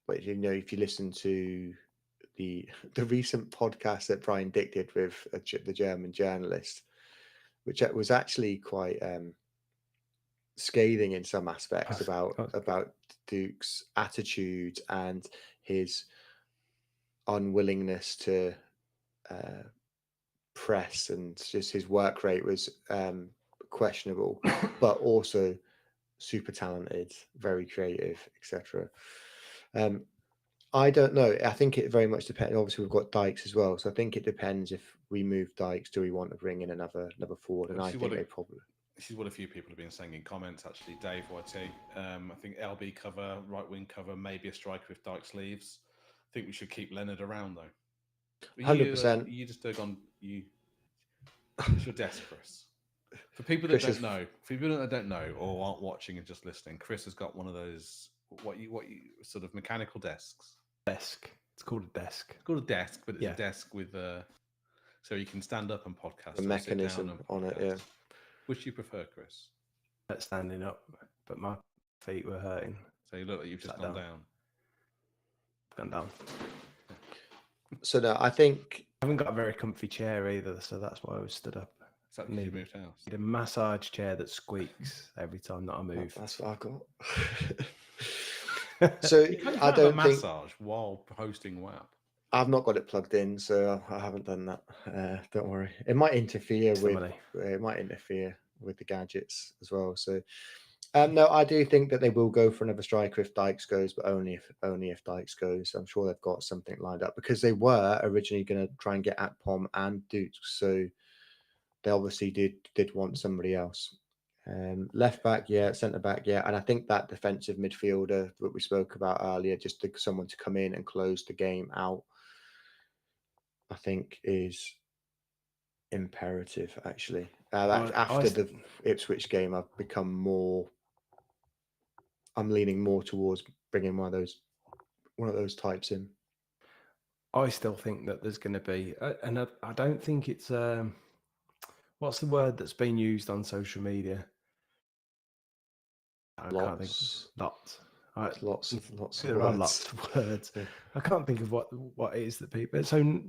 [SPEAKER 2] But if you listen to the recent podcast that Brian Dick did with the German journalist, which was actually quite scathing in some aspects about Duke's attitude and his unwillingness to press, and just his work rate was questionable, but also super talented, very creative, etc. I don't know. I think it very much depends. Obviously, we've got Dykes as well, so I think it depends. If we move Dykes, do we want to bring in another forward? And I think they probably.
[SPEAKER 3] This is what a few people have been saying in comments. Actually, Dave YT. I think LB cover, right wing cover, maybe a striker if Dykes leaves. I think we should keep Leonard around though.
[SPEAKER 2] 100%.
[SPEAKER 3] You just dug on you. It's your desk, Chris. For people that don't know or aren't watching and just listening, Chris has got one of those what you sort of mechanical desks.
[SPEAKER 1] Desk. It's called a desk.
[SPEAKER 3] It's called a desk, but it's a desk with so you can stand up and podcast.
[SPEAKER 2] A mechanism on it, yeah.
[SPEAKER 3] Which do you prefer, Chris?
[SPEAKER 1] Standing up, but my feet were hurting.
[SPEAKER 3] So you look like you've just gone down.
[SPEAKER 1] Gone down.
[SPEAKER 2] So no, I think
[SPEAKER 1] I haven't got a very comfy chair either, so that's why I was stood up.
[SPEAKER 3] Is that because you moved house?
[SPEAKER 1] Need a massage chair that squeaks every time that I move.
[SPEAKER 2] That's what I've got. So I don't think
[SPEAKER 3] massage while hosting WAP.
[SPEAKER 2] I've not got it plugged in, so I haven't done that. Don't worry. It might interfere with the gadgets as well. So no, I do think that they will go for another striker if Dykes goes, but only if Dykes goes. I'm sure they've got something lined up, because they were originally going to try and get Akpom and Dukes, so they obviously did want somebody else. Left back, centre back, and I think that defensive midfielder that we spoke about earlier, just someone to come in and close the game out, I think is imperative. Actually, after the Ipswich game, I'm leaning more towards bringing one of those types in.
[SPEAKER 1] I still think that there's going to be, and I don't think it's what's the word that's been used on social media?
[SPEAKER 2] Lots of
[SPEAKER 1] words.
[SPEAKER 2] Yeah.
[SPEAKER 1] I can't think of what it is that people. So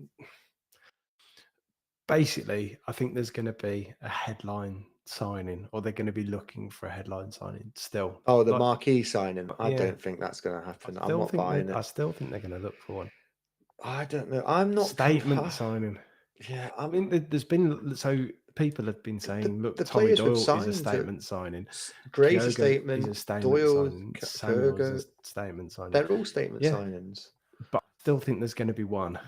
[SPEAKER 1] basically, I think there's going to be a headline signing, or they're going to be looking for a headline signing still.
[SPEAKER 2] Oh, the marquee signing. I don't think that's going to happen. I'm not buying it.
[SPEAKER 1] I still think they're going to look for one.
[SPEAKER 2] I don't know. I'm not
[SPEAKER 1] statement signing.
[SPEAKER 2] Yeah,
[SPEAKER 1] I mean, there's been people have been saying, look,
[SPEAKER 2] the
[SPEAKER 1] Tommy
[SPEAKER 2] players
[SPEAKER 1] Doyle
[SPEAKER 2] we've
[SPEAKER 1] is a statement signing.
[SPEAKER 2] Gray's a statement.
[SPEAKER 1] Is a statement
[SPEAKER 2] Doyle,
[SPEAKER 1] signing. Samuel's a statement signing.
[SPEAKER 2] They're all statement signings.
[SPEAKER 1] But I still think there's going to be one.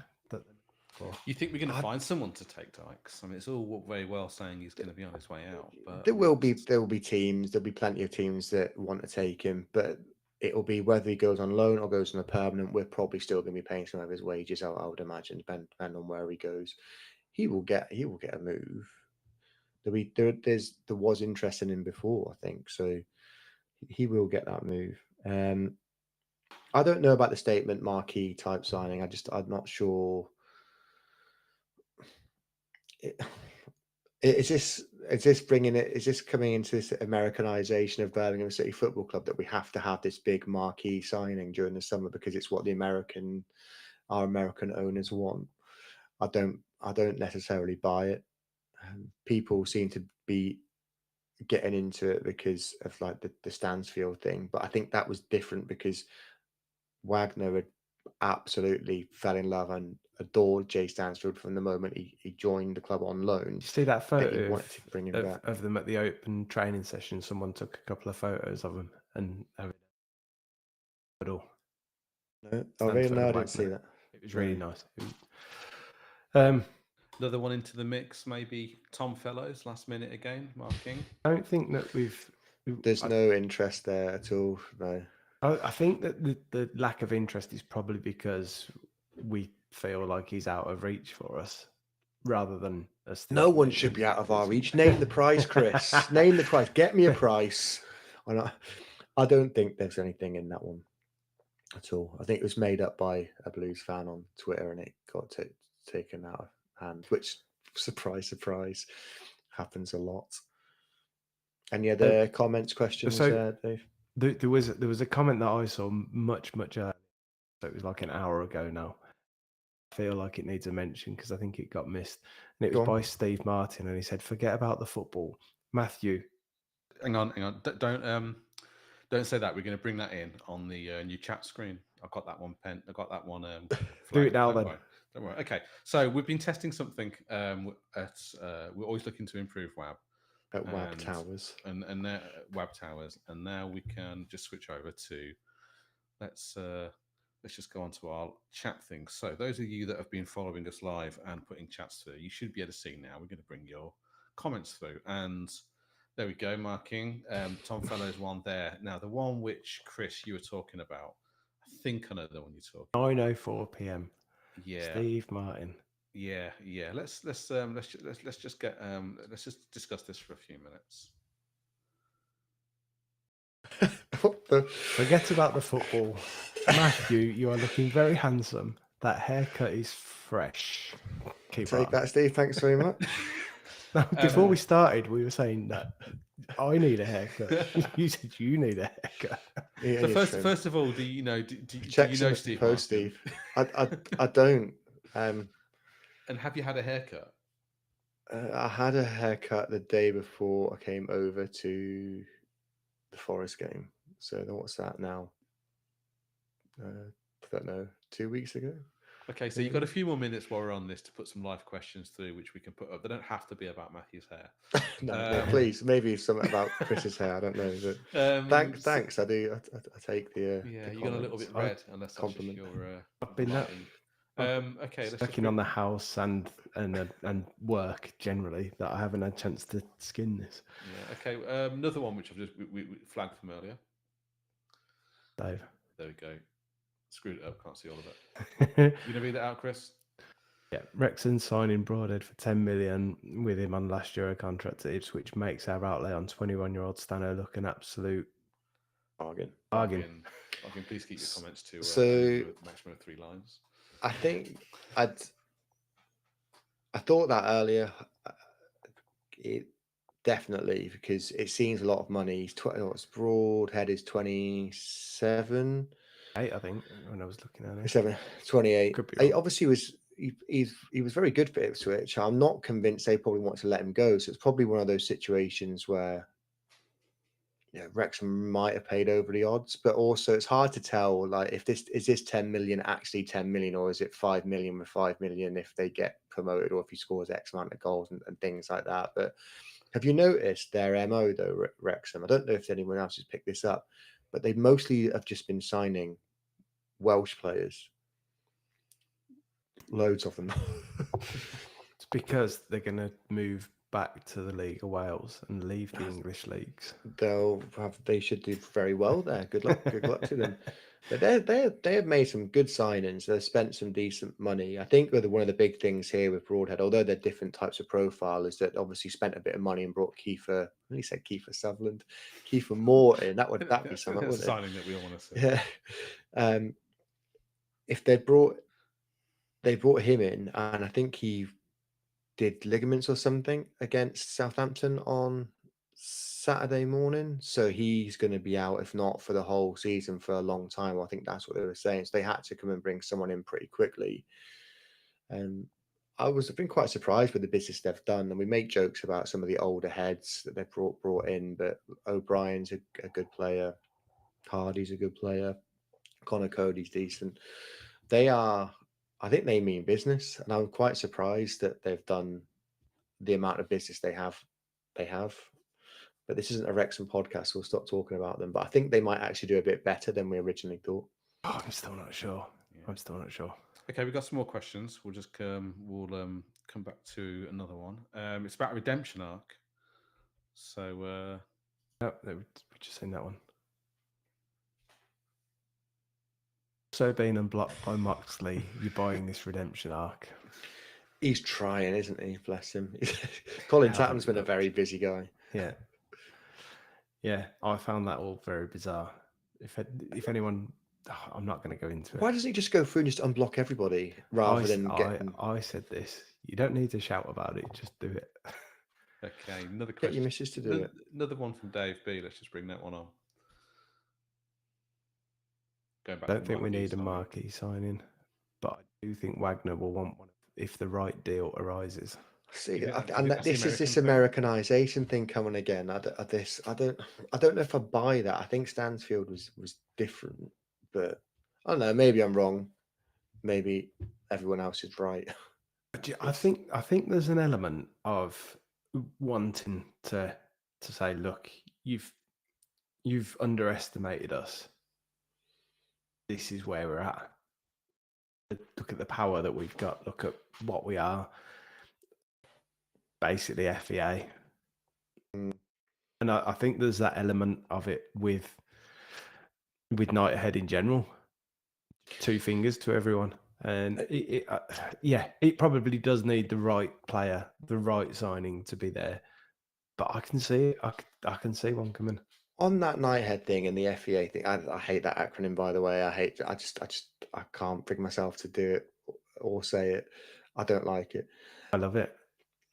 [SPEAKER 3] You think we're going to find someone to take Dykes? I mean, it's all very well saying he's going to be on his way out, but
[SPEAKER 2] there will be teams. There'll be plenty of teams that want to take him, but it'll be whether he goes on loan or goes on a permanent. We're probably still going to be paying some of his wages. I would imagine, depending on where he goes. He will get a move. There was interest in him before, I think, so he will get that move. I don't know about the statement marquee type signing. I'm not sure. Is this bringing it? Is this coming into this Americanization of Birmingham City Football Club that we have to have this big marquee signing during the summer because it's what our American owners want? I don't necessarily buy it. People seem to be getting into it because of like the Stansfield thing, but I think that was different because Wagner had absolutely fell in love and adored Jay Stansfield from the moment he joined the club on loan.
[SPEAKER 1] Did you see that photo
[SPEAKER 2] wanted to bring him back.
[SPEAKER 1] of them at the open training session? Someone took a couple of photos of them and
[SPEAKER 2] No, I didn't see that.
[SPEAKER 1] It was really nice.
[SPEAKER 3] Another one into the mix, maybe Tom Fellows last minute again, marking.
[SPEAKER 1] I don't think that
[SPEAKER 2] there's no interest there at all. No.
[SPEAKER 1] I think that the lack of interest is probably because we feel like he's out of reach for us, rather than us.
[SPEAKER 2] No one should be out of our reach. Name the price, Chris. Name the price. Get me a price. I don't think there's anything in that one at all. I think it was made up by a Blues fan on Twitter, and it got taken out of hand. Which, surprise, surprise, happens a lot. Any other comments, questions, Dave?
[SPEAKER 1] There was a comment that I saw much earlier. So it was like an hour ago now. I feel like it needs a mention because I think it got missed. And it was by Steve Martin, and he said, "Forget about the football, Matthew."
[SPEAKER 3] Hang on. Don't say that. We're going to bring that in on the new chat screen. I've got that one pen. I've got that one.
[SPEAKER 1] Do it now, then.
[SPEAKER 3] Don't worry. Okay. So we've been testing something. We're always looking to improve WAB.
[SPEAKER 2] At WAB Towers.
[SPEAKER 3] And WAB Towers. And now we can just switch over to let's just go on to our chat thing. So those of you that have been following us live and putting chats through, you should be able to see now. We're going to bring your comments through. And there we go, marking. Tom Fellows one there. Now the one which Chris you were talking about, I think I know the one you're talking.
[SPEAKER 1] 9:04 p.m.
[SPEAKER 3] Yeah.
[SPEAKER 1] Steve Martin.
[SPEAKER 3] Yeah. Let's just discuss this for a few minutes.
[SPEAKER 1] Forget about the football, Matthew. You are looking very handsome. That haircut is fresh.
[SPEAKER 2] Take that, Steve. Thanks very much.
[SPEAKER 1] Now, before we started, we were saying that I need a haircut. You said you need a haircut.
[SPEAKER 3] So first of all, do you know Steve?
[SPEAKER 2] Post, Steve. I don't.
[SPEAKER 3] And have you had a haircut?
[SPEAKER 2] I had a haircut the day before I came over to the Forest game. So what's that now? I don't know. 2 weeks ago.
[SPEAKER 3] Okay, so you've got a few more minutes while we're on this to put some live questions through, which we can put up. They don't have to be about Matthew's hair.
[SPEAKER 2] No, please. Maybe something about Chris's hair. I don't know. But thanks. I do. I take the.
[SPEAKER 3] Yeah, you got a little bit red, unless that's compliment.
[SPEAKER 1] I've been that.
[SPEAKER 3] Okay, let's
[SPEAKER 1] working on the house and work generally that I haven't had a chance to skin this.
[SPEAKER 3] Yeah. Okay. Another one which I've just we flagged from earlier.
[SPEAKER 1] Dave.
[SPEAKER 3] There we go. Screwed it up. Can't see all of it. You gonna read that out, Chris?
[SPEAKER 1] Yeah. Wrexham signing Broadhead for 10 million with him on last Euro contract at Ipswich makes our outlay on 21-year-old Stano look an absolute
[SPEAKER 2] bargain.
[SPEAKER 3] Please keep your comments to maximum of 3 lines.
[SPEAKER 2] I think I thought that earlier. It definitely, because it seems a lot of money. He's Broadhead is 27.
[SPEAKER 1] I think when I was looking at it,
[SPEAKER 2] 28. He obviously he was very good for Ipswich. I'm not convinced they probably want to let him go. So it's probably one of those situations where Wrexham might have paid over the odds, but also it's hard to tell. Like, if this 10 million actually 10 million, or is it 5 million with 5 million if they get promoted, or if he scores X amount of goals and things like that. But have you noticed their MO though, Wrexham? I don't know if anyone else has picked this up, but they mostly have just been signing Welsh players. Loads of them.
[SPEAKER 1] It's because they're going to move back to the League of Wales and leave the English leagues.
[SPEAKER 2] They should do very well there. Good luck to them. But they have made some good signings. They've spent some decent money. I think one of the big things here with Broadhead, although they're different types of profile, is that obviously spent a bit of money and brought Kiefer. He said Kiefer Sutherland, Kiefer Morton. That'd be something,
[SPEAKER 3] That's a
[SPEAKER 2] wouldn't it?
[SPEAKER 3] signing that we all want to see.
[SPEAKER 2] Yeah. If they brought him in, and I think he did ligaments or something against Southampton on Saturday morning, so he's going to be out, if not for the whole season, for a long time. I think that's what they were saying. So they had to come and bring someone in pretty quickly. And I've been quite surprised with the business they've done. And we make jokes about some of the older heads that they've brought in, but O'Brien's a good player, Hardy's a good player, Connor Cody's decent. I think they mean business, and I'm quite surprised that they've done the amount of business they have. But this isn't a Wrexham podcast, so we'll stop talking about them. But I think they might actually do a bit better than we originally thought.
[SPEAKER 1] Oh, I'm still not sure.
[SPEAKER 3] Okay, we've got some more questions. We'll just come back to another one. It's about a redemption arc. So
[SPEAKER 1] We're just saying that one. So being unblocked by Moxley, you're buying this redemption arc.
[SPEAKER 2] He's trying, isn't he? Bless him. Colin Tatham's been a very busy guy.
[SPEAKER 1] Yeah. I found that all very bizarre. If anyone, I'm not going to go into it.
[SPEAKER 2] Why doesn't he just go through and just unblock everybody rather than getting?
[SPEAKER 1] I said this. You don't need to shout about it. Just do it.
[SPEAKER 3] Okay, another
[SPEAKER 2] Get
[SPEAKER 3] question.
[SPEAKER 2] your missus to do it.
[SPEAKER 3] Another one from Dave B. Let's just bring that one on. Going back.
[SPEAKER 1] I don't think we need a marquee signing, but I do think Wagner will want one if the right deal arises.
[SPEAKER 2] See,
[SPEAKER 3] Yeah,
[SPEAKER 2] and
[SPEAKER 3] that's the
[SPEAKER 2] this is this
[SPEAKER 3] American
[SPEAKER 2] Americanization thing coming again. I don't know if I buy that. I think Stansfield was different, but I don't know. Maybe I'm wrong. Maybe everyone else is right.
[SPEAKER 1] I think there's an element of wanting to say, look, you've underestimated us. This is where we're at. Look at the power that we've got. Look at what we are. Basically, FEA. And I think there's that element of it with Nighthead in general. 2 fingers to everyone. And it probably does need the right player, the right signing to be there. But I can see it. I can see one coming.
[SPEAKER 2] On that Nighthead thing and the FEA thing, I hate that acronym, by the way. I can't bring myself to do it or say it. I don't like it.
[SPEAKER 1] I love it.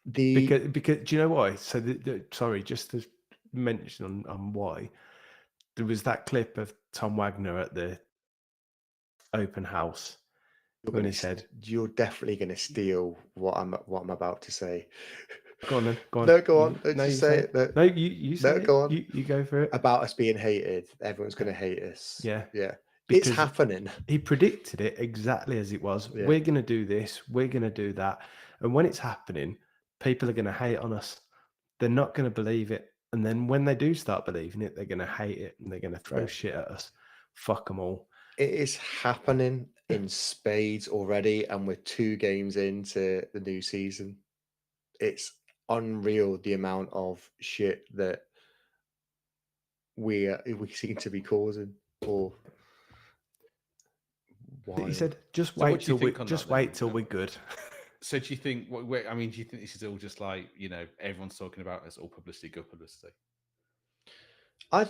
[SPEAKER 1] Because do you know why? So sorry, just to mention on why, there was that clip of Tom Wagner at the open house when he said,
[SPEAKER 2] "You're definitely going to steal what I'm about to say."
[SPEAKER 1] Go on then. Go on.
[SPEAKER 2] No, go on. Just say it.
[SPEAKER 1] No, you say it.
[SPEAKER 2] Go on.
[SPEAKER 1] You go for it.
[SPEAKER 2] About us being hated. Everyone's going to hate us.
[SPEAKER 1] Yeah.
[SPEAKER 2] It's happening.
[SPEAKER 1] He predicted it exactly as it was. Yeah. We're going to do this. We're going to do that. And when it's happening, people are going to hate on us. They're not going to believe it. And then when they do start believing it, they're going to hate it and they're going to throw shit at us. Fuck them all.
[SPEAKER 2] It is happening in spades already. And we're 2 games into the new season. It's unreal the amount of shit that we seem to be causing. Or why?
[SPEAKER 1] He said, "Just wait till we're good."
[SPEAKER 3] So do you think? Do you think this is all just like everyone's talking about it's all publicity, good publicity?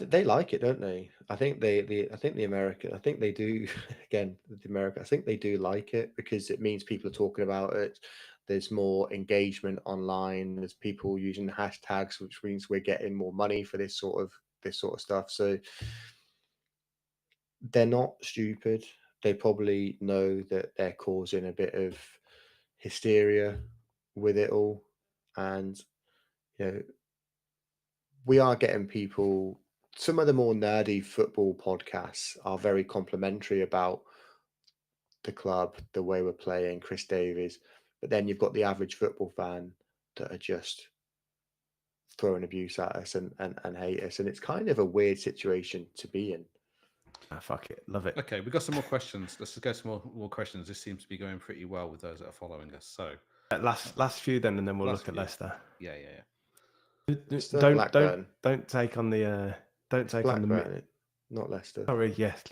[SPEAKER 2] They like it, don't they? I think the American. I think they do. Again, the America. I think they do like it because it means people are talking about it. There's more engagement online. There's people using hashtags, which means we're getting more money for this sort of stuff. So they're not stupid. They probably know that they're causing a bit of hysteria with it all, and we are getting people. Some of the more nerdy football podcasts are very complimentary about the club, the way we're playing, Chris Davies. But then you've got the average football fan that are just throwing abuse at us and hate us. And it's kind of a weird situation to be in.
[SPEAKER 1] Fuck it, love it.
[SPEAKER 3] Okay, we've got some more questions. Let's just go some more questions. This seems to be going pretty well with those that are following us. So
[SPEAKER 1] Last few then, and then we'll
[SPEAKER 3] last
[SPEAKER 1] look at
[SPEAKER 3] few.
[SPEAKER 1] Leicester.
[SPEAKER 3] Yeah.
[SPEAKER 2] Leicester, Blackburn.
[SPEAKER 1] Don't take on the don't take on the.
[SPEAKER 2] Blackburn, not Leicester.
[SPEAKER 1] Sorry, yes.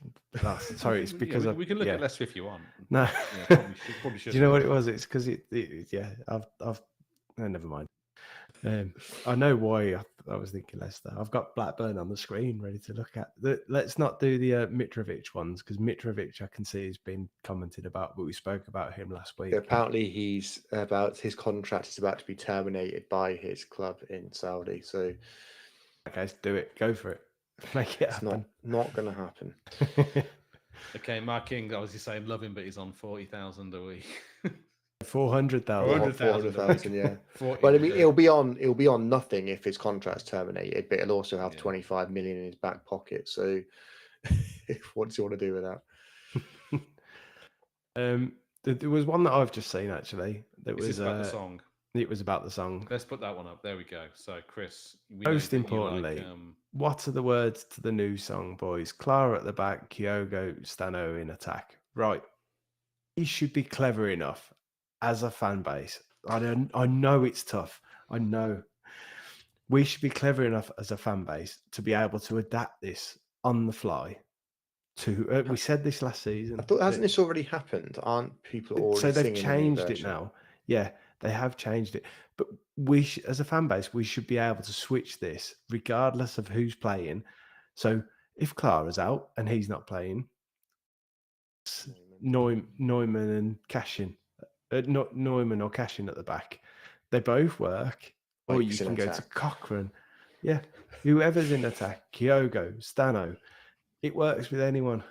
[SPEAKER 1] Sorry, it's because
[SPEAKER 3] we can look
[SPEAKER 1] yeah.
[SPEAKER 3] at Leicester if you want.
[SPEAKER 1] No,
[SPEAKER 3] Probably should.
[SPEAKER 1] Do you know what it was? It's because yeah. I've never mind. I know why I was thinking Leicester. I've got Blackburn on the screen ready to look at. Let's not do the Mitrovic ones because Mitrovic I can see has been commented about, but we spoke about him last week.
[SPEAKER 2] Apparently, his contract is about to be terminated by his club in Saudi. So,
[SPEAKER 1] okay, do it. Go for it. Make it
[SPEAKER 2] it's
[SPEAKER 1] happen.
[SPEAKER 2] not going to happen.
[SPEAKER 3] Okay, Mark King, obviously saying love him, but he's on 40,000 a week.
[SPEAKER 1] 400,000.
[SPEAKER 2] 400,000, yeah.
[SPEAKER 3] 40,
[SPEAKER 2] Well, I mean, it'll be on nothing if his contract's terminated, but it'll also have 25 million in his back pocket. So, what does he want to do with that?
[SPEAKER 1] There was one that I've just seen actually. That
[SPEAKER 3] This
[SPEAKER 1] was
[SPEAKER 3] is about the song.
[SPEAKER 1] It was about the song.
[SPEAKER 3] Let's put that one up. There we go. So, Chris,
[SPEAKER 1] Most importantly, what are the words to the new song, boys? Clara at the back, Kyogo, Stano in attack. Right. He should be clever enough as a fan base. I know it's tough. I know. We should be clever enough as a fan base to be able to adapt this on the fly. We said this last season.
[SPEAKER 2] I thought, hasn't this already happened? Aren't people already
[SPEAKER 1] so they've
[SPEAKER 2] singing
[SPEAKER 1] changed
[SPEAKER 2] the new
[SPEAKER 1] it
[SPEAKER 2] version?
[SPEAKER 1] now? Yeah, they have changed it. But as a fan base, we should be able to switch this regardless of who's playing. So if Clara's out and he's not playing, Neumann and Cashin, not Neumann or Cashin at the back, they both work. Or you can go to Cochrane. Yeah, whoever's in attack, Kyogo, Stano, it works with anyone.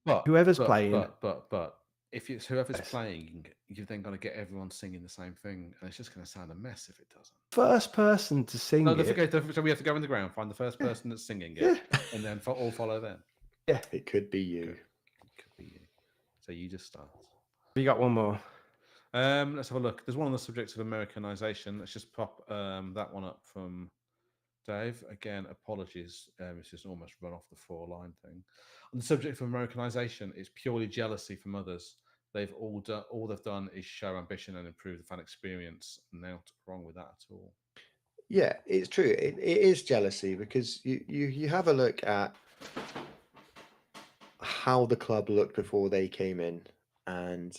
[SPEAKER 3] But
[SPEAKER 1] whoever's playing.
[SPEAKER 3] But if it's whoever's playing, you've then got to get everyone singing the same thing, and it's just going to sound a mess if it doesn't.
[SPEAKER 1] First person to sing
[SPEAKER 3] so we have to go in the ground, find the first person that's singing it, and then all follow them.
[SPEAKER 1] Yeah,
[SPEAKER 2] it could be you.
[SPEAKER 3] It could be you. So you just start.
[SPEAKER 1] We got one more.
[SPEAKER 3] Let's have a look. There's one on the subject of Americanization. Let's just pop that one up from Dave. Again, apologies. It's just almost run off the 4-line thing. On the subject of Americanization, it's purely jealousy from others. They've all they've done is show ambition and improve the fan experience. Not wrong with that at all.
[SPEAKER 2] Yeah, it's true. It is jealousy because you have a look at how the club looked before they came in, and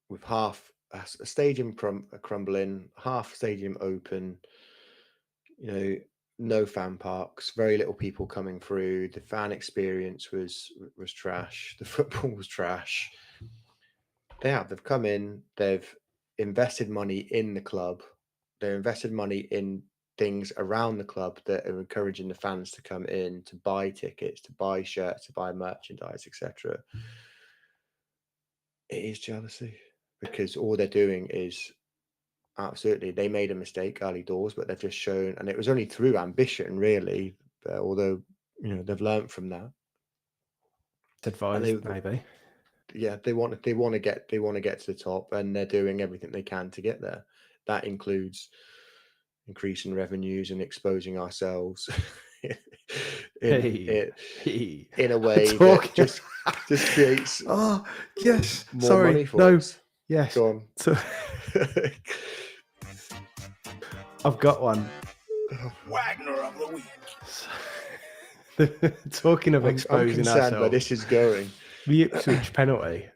[SPEAKER 2] with half a stadium crumbling, half stadium open, no fan parks, very little people coming through. The fan experience was trash. The football was trash. They've come in, they've invested money in the club. They've invested money in things around the club that are encouraging the fans to come in, to buy tickets, to buy shirts, to buy merchandise, etc. It is jealousy because all they're doing is absolutely, they made a mistake early doors, but they've just shown, and it was only through ambition, really. Although they've learned from that.
[SPEAKER 1] Advised, maybe.
[SPEAKER 2] Yeah, they want to get to the top, and they're doing everything they can to get there. That includes increasing revenues and exposing ourselves in a way that just creates.
[SPEAKER 1] Oh yes,
[SPEAKER 2] more money for us.
[SPEAKER 1] Yes,
[SPEAKER 2] go on.
[SPEAKER 1] So, I've got one.
[SPEAKER 4] Wagner of the week.
[SPEAKER 1] Talking of exposing
[SPEAKER 2] I'm
[SPEAKER 1] ourselves,
[SPEAKER 2] where this is going.
[SPEAKER 1] The Ipswich penalty.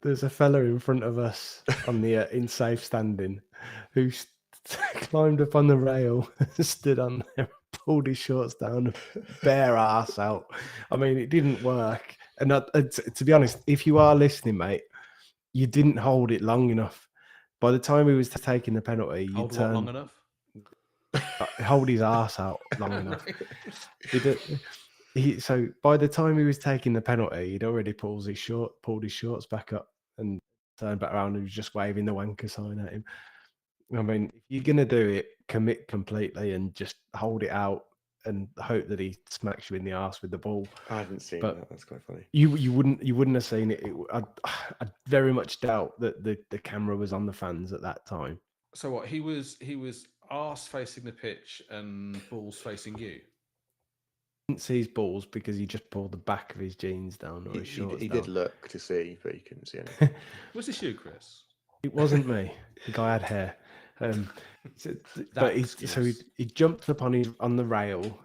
[SPEAKER 1] There's a fella in front of us on the in safe standing who climbed up on the rail, stood on there, pulled his shorts down, bare ass out. I mean, it didn't work. And to be honest, if you are listening, mate, you didn't hold it long enough. By the time he was taking the penalty, you turned
[SPEAKER 3] long enough.
[SPEAKER 1] Hold his ass out long enough. So by the time he was taking the penalty, he'd already pulled his shorts back up and turned back around and was just waving the wanker sign at him. I mean, if you're gonna do it, commit completely and just hold it out and hope that he smacks you in the arse with the ball.
[SPEAKER 2] I haven't seen that. That's quite funny.
[SPEAKER 1] You wouldn't have seen it. I very much doubt that the camera was on the fans at that time.
[SPEAKER 3] So what? He was arse facing the pitch and balls facing you.
[SPEAKER 1] didn't see his balls because he just pulled the back of his jeans down or his shorts
[SPEAKER 2] He
[SPEAKER 1] down.
[SPEAKER 2] did look to see, but he couldn't see anything.
[SPEAKER 3] Was this you, Chris?
[SPEAKER 1] It wasn't me. The guy had hair. But he jumped up on the rail,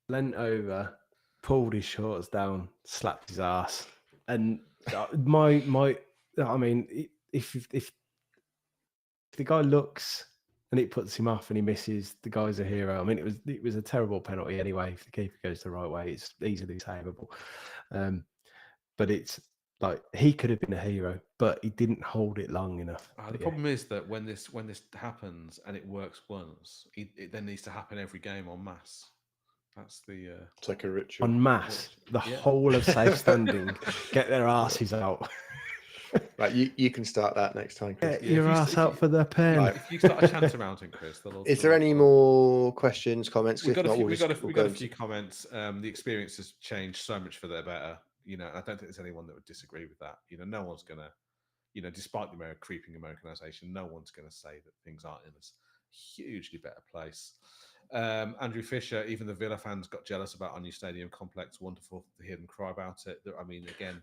[SPEAKER 1] leant over, pulled his shorts down, slapped his ass, and I mean, if the guy looks and it puts him off and he misses, the guy's a hero. I mean, it was a terrible penalty anyway. If the keeper goes the right way, it's easily savable. But it's like he could have been a hero, but he didn't hold it long enough.
[SPEAKER 3] The problem is that when this happens and it works once, it then needs to happen every game en masse. That's the
[SPEAKER 2] it's like a ritual.
[SPEAKER 1] En masse, the whole of safe standing get their asses out.
[SPEAKER 2] Right, you can start that next time, Chris.
[SPEAKER 1] Get your ass out for the pen.
[SPEAKER 2] Right.
[SPEAKER 3] If you start a chant around it, Chris.
[SPEAKER 2] Is there any more questions, comments?
[SPEAKER 3] We've got a few comments. The experience has changed so much for the better. You know, I don't think there's anyone that would disagree with that. You know, no one's gonna, despite the creeping Americanization, no one's gonna say that things aren't in a hugely better place. Andrew Fisher, even the Villa fans got jealous about our new stadium complex. Wonderful to hear them cry about it. I mean, again,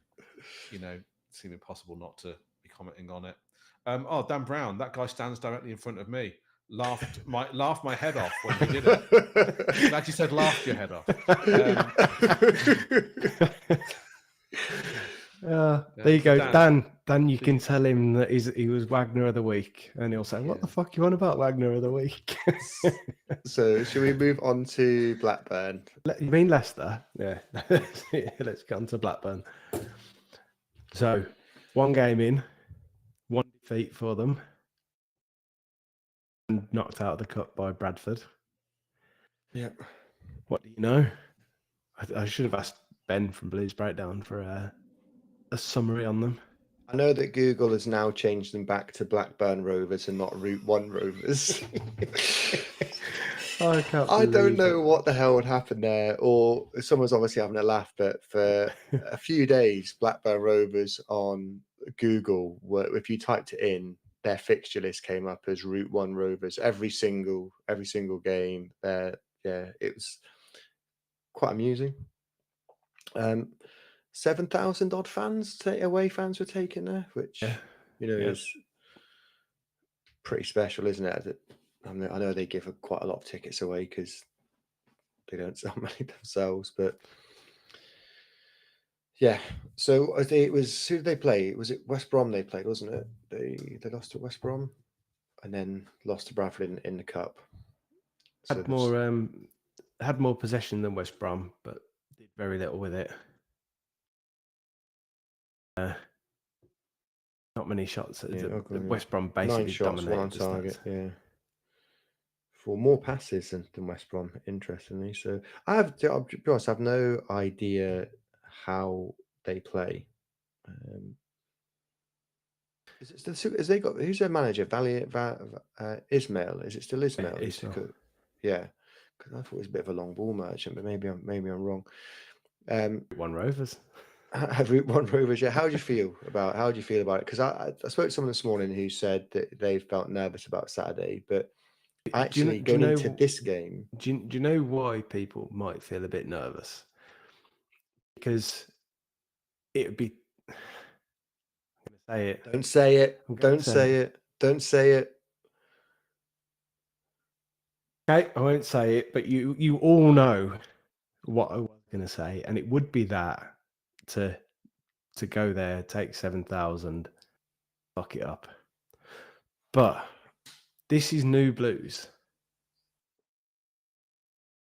[SPEAKER 3] it seemed impossible not to be commenting on it. Dan Brown, that guy stands directly in front of me. Laughed my head off when he did it. He actually said, "Laughed your head off."
[SPEAKER 1] There you go, Dan. You can tell him that he was Wagner of the week, and he'll say, "What the fuck you on about Wagner of the week?"
[SPEAKER 2] So, should we move on to Blackburn?
[SPEAKER 1] You mean Leicester? Yeah. Let's get on to Blackburn. So, one game in, one defeat for them, and knocked out of the cup by Bradford.
[SPEAKER 2] Yeah.
[SPEAKER 1] What do you know? I should have asked Ben from Blues Breakdown for a summary on them.
[SPEAKER 2] I know that Google has now changed them back to Blackburn Rovers and not Route 1 Rovers. I don't know what the hell would happen there, or someone's obviously having a laugh, but for a few days, Blackburn Rovers on Google, if you typed it in, their fixture list came up as Route 1 Rovers every single game. It was quite amusing. 7,000 odd away fans were taken there, which is pretty special, isn't it? I know they give quite a lot of tickets away because they don't sell many themselves, but yeah. So who did they play? Was it West Brom they played, wasn't it? They lost to West Brom and then lost to Bradford in the cup.
[SPEAKER 1] Had more possession than West Brom, but did very little with it. Not many shots. West Brom basically
[SPEAKER 2] 9 shots,
[SPEAKER 1] dominated
[SPEAKER 2] 1 on
[SPEAKER 1] the
[SPEAKER 2] target.
[SPEAKER 1] stats.
[SPEAKER 2] Yeah, for more passes than West Brom, interestingly. So I'll be honest, I have no idea how they play. Who's their manager? Ismail? Is it still Ismail? Yeah, because I thought it was a bit of a long ball merchant, but maybe I'm wrong.
[SPEAKER 1] One Rovers.
[SPEAKER 2] Route 1 Rovers. Yeah. How do you feel about it? Because I spoke to someone this morning who said that they felt nervous about Saturday, but actually going into this game,
[SPEAKER 1] do you know why people might feel a bit nervous? Because it would be. I'm going to say it.
[SPEAKER 2] Don't say it. Don't say it. Don't say it.
[SPEAKER 1] Okay, I won't say it, but you all know what I was going to say, and it would be that to go there, take 7,000, fuck it up. But this is new Blues.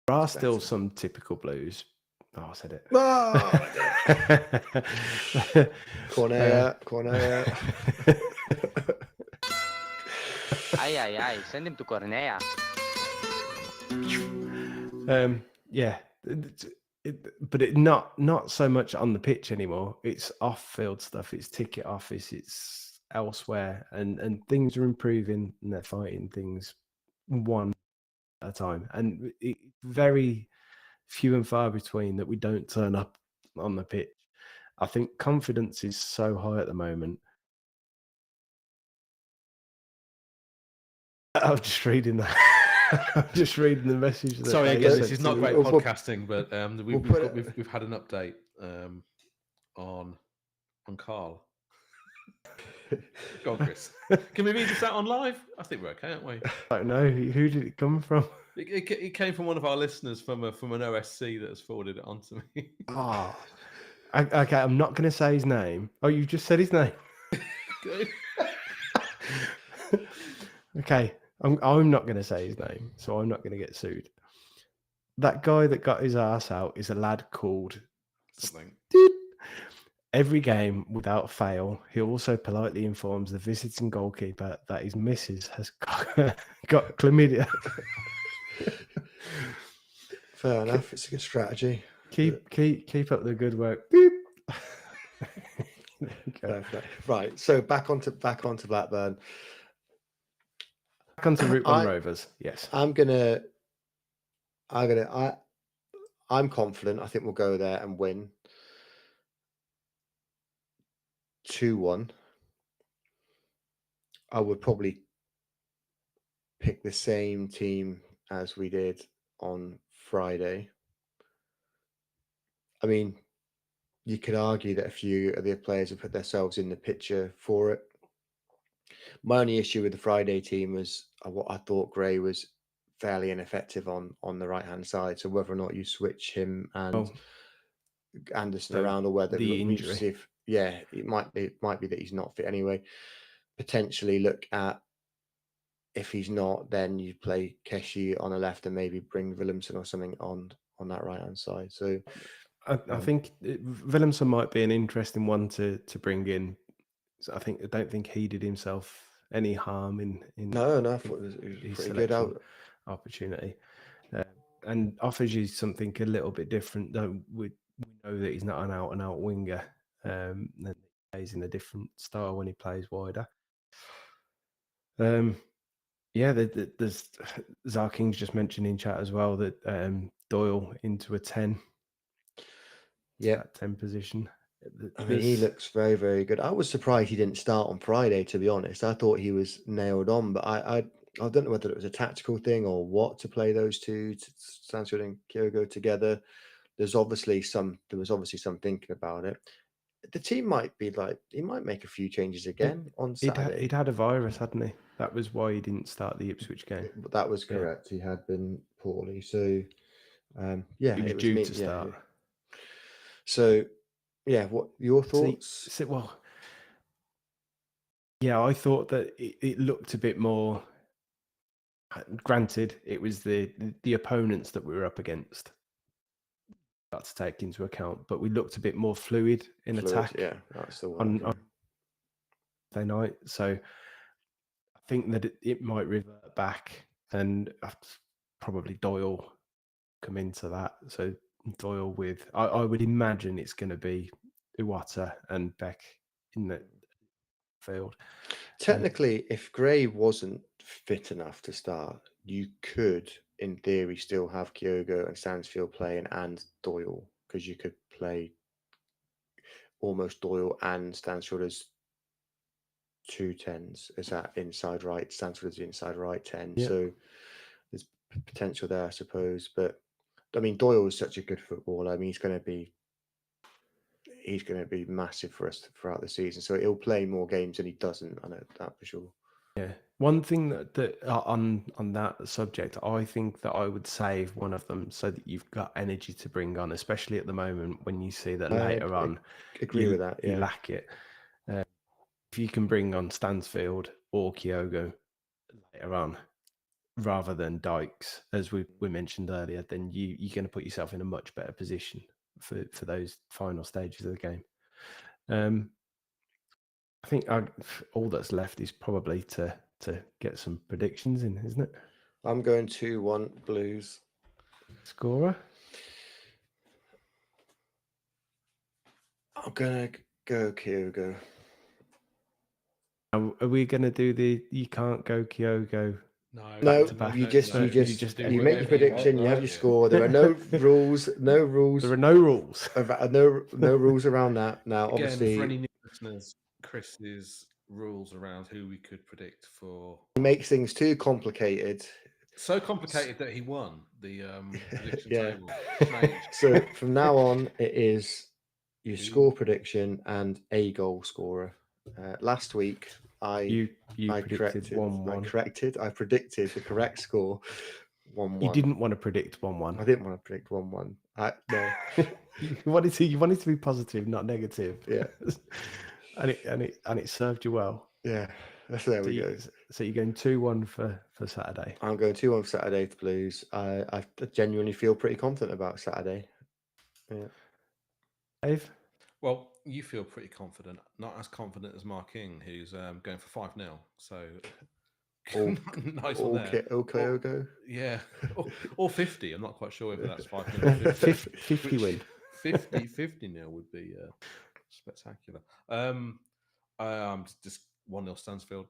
[SPEAKER 1] There are still some typical Blues. Oh, I said it.
[SPEAKER 2] Cornella.
[SPEAKER 5] Aye. Send him to Cornella.
[SPEAKER 1] Yeah. But not so much on the pitch anymore. It's off-field stuff. It's ticket office. It's elsewhere, and things are improving, and they're fighting things one at a time. And it's very few and far between that we don't turn up on the pitch. I think confidence is so high at the moment. I'm just reading that. I'm just reading the message. That
[SPEAKER 3] Sorry
[SPEAKER 1] they
[SPEAKER 3] again,
[SPEAKER 1] sent
[SPEAKER 3] this is
[SPEAKER 1] to
[SPEAKER 3] not
[SPEAKER 1] me.
[SPEAKER 3] great
[SPEAKER 2] We'll-
[SPEAKER 3] podcasting, but
[SPEAKER 2] we'll put it-
[SPEAKER 3] we've had an update on Carl. Go on, Chris. Can we read this out on live? I think we're okay, aren't we?
[SPEAKER 1] I don't know who did it come from.
[SPEAKER 3] It came from one of our listeners from an OSC that has forwarded it on to me.
[SPEAKER 1] Oh, okay. I'm not going to say his name. Oh, you just said his name.
[SPEAKER 3] Good.
[SPEAKER 1] Okay, I'm not going to say his name, so I'm not going to get sued. That guy that got his ass out is a lad called
[SPEAKER 3] Something.
[SPEAKER 1] Every game without fail, he also politely informs the visiting goalkeeper that his missus has got chlamydia.
[SPEAKER 2] Fair enough. It's a good strategy.
[SPEAKER 1] Keep up the good work. Beep.
[SPEAKER 2] Fair play. Right. So back onto Blackburn.
[SPEAKER 1] Back onto Route 1 Rovers. Yes.
[SPEAKER 2] I'm confident. I think we'll go there and win 2-1. I would probably pick the same team as we did on Friday. I mean, you could argue that a few of the players have put themselves in the picture for it. My only issue with the Friday team was what I thought Gray was fairly ineffective on the right-hand side. So whether or not you switch him and Anderson around, or whether
[SPEAKER 1] the
[SPEAKER 2] we
[SPEAKER 1] injury.
[SPEAKER 2] see if, it might be that he's not fit anyway. Potentially look at, if he's not, then you play Keshi on the left and maybe bring Williamson or something on that right-hand side. So
[SPEAKER 1] I think Williamson might be an interesting one to bring in. So I don't think he did himself any harm in
[SPEAKER 2] no, I thought it was
[SPEAKER 1] his
[SPEAKER 2] pretty good out.
[SPEAKER 1] opportunity, and offers you something a little bit different. Though we know that he's not an out-and-out winger, and he plays in a different style when he plays wider. There's Zar King's just mentioned in chat as well that Doyle into a 10.
[SPEAKER 2] Yeah,
[SPEAKER 1] that 10 position.
[SPEAKER 2] I mean, he looks very, very good. I was surprised he didn't start on Friday, to be honest. I thought he was nailed on, but I don't know whether it was a tactical thing or what, to play those two, Stansfield and Kyogo together. There was obviously some thinking about it. The team might be like, he might make a few changes again on Saturday.
[SPEAKER 1] He'd had a virus, hadn't he? That was why he didn't start the Ipswich game.
[SPEAKER 2] That was correct. Yeah. He had been poorly. So,
[SPEAKER 1] he was due to start.
[SPEAKER 2] So, what your thoughts?
[SPEAKER 1] I thought that it looked a bit more. Granted, it was the opponents that we were up against. That's to take into account, but we looked a bit more fluid in attack.
[SPEAKER 2] Yeah, that's the
[SPEAKER 1] on
[SPEAKER 2] one.
[SPEAKER 1] Thursday night. So I think that it might revert back, and probably Doyle come into that. So Doyle with, I would imagine it's going to be Iwata and Beck in the field.
[SPEAKER 2] Technically, if Gray wasn't fit enough to start, you could, in theory, still have Kyogo and Stansfield playing and Doyle, because you could play almost Doyle and Stansfield as 2 10s, as that inside right, Stansfield as the inside right 10. Yep. So there's potential there, I suppose. But I mean, Doyle is such a good footballer. I mean, he's going to be massive for us throughout the season. So he'll play more games than he doesn't. I know that for sure.
[SPEAKER 1] Yeah. One thing that on that subject, I think that I would save one of them so that you've got energy to bring on, especially at the moment when you see that later on.
[SPEAKER 2] Agree with that. Yeah.
[SPEAKER 1] You lack it. If you can bring on Stansfield or Kyogo later on, rather than Dykes, as we mentioned earlier, then you're going to put yourself in a much better position for those final stages of the game. I think all that's left is probably to get some predictions in, isn't it?
[SPEAKER 2] I'm going 2-1 Blues.
[SPEAKER 1] Scorer?
[SPEAKER 2] I'm going to go Kyogo.
[SPEAKER 1] Are we going to do the you can't go Kyogo?
[SPEAKER 2] No, you make your prediction. You have your score. There are no rules. No rules.
[SPEAKER 1] There are no rules.
[SPEAKER 2] No rules around that. Now,
[SPEAKER 3] Again,
[SPEAKER 2] obviously,
[SPEAKER 3] for any new listeners, Chris's rules around who we could predict for.
[SPEAKER 2] He makes things too complicated.
[SPEAKER 3] So complicated that he won the prediction
[SPEAKER 2] Yeah.
[SPEAKER 3] table. Strange.
[SPEAKER 2] So from now on, it is your
[SPEAKER 3] Who-
[SPEAKER 2] score prediction and a goal scorer. Last week,
[SPEAKER 1] You
[SPEAKER 2] I
[SPEAKER 1] predicted 1-1.
[SPEAKER 2] I predicted the correct score 1-1.
[SPEAKER 1] You didn't want to predict
[SPEAKER 2] I
[SPEAKER 1] 1-1.
[SPEAKER 2] didn't want to predict 1-1. No.
[SPEAKER 1] You wanted to be positive, not negative.
[SPEAKER 2] Yeah.
[SPEAKER 1] and it served you well.
[SPEAKER 2] Yeah. There we go.
[SPEAKER 1] So you're going 2-1 for Saturday.
[SPEAKER 2] I'm going 2-1 for Saturday to Blues. I genuinely feel pretty confident about Saturday. Yeah.
[SPEAKER 1] Dave?
[SPEAKER 3] Well, you feel pretty confident. Not as confident as Mark King, who's going for 5-0. So nice one there.
[SPEAKER 2] Okay.
[SPEAKER 3] Yeah. Or 50. I'm not quite sure whether that's 5-0.
[SPEAKER 1] 50 win.
[SPEAKER 3] 50-0 would be spectacular. Just 1-0 Stansfield.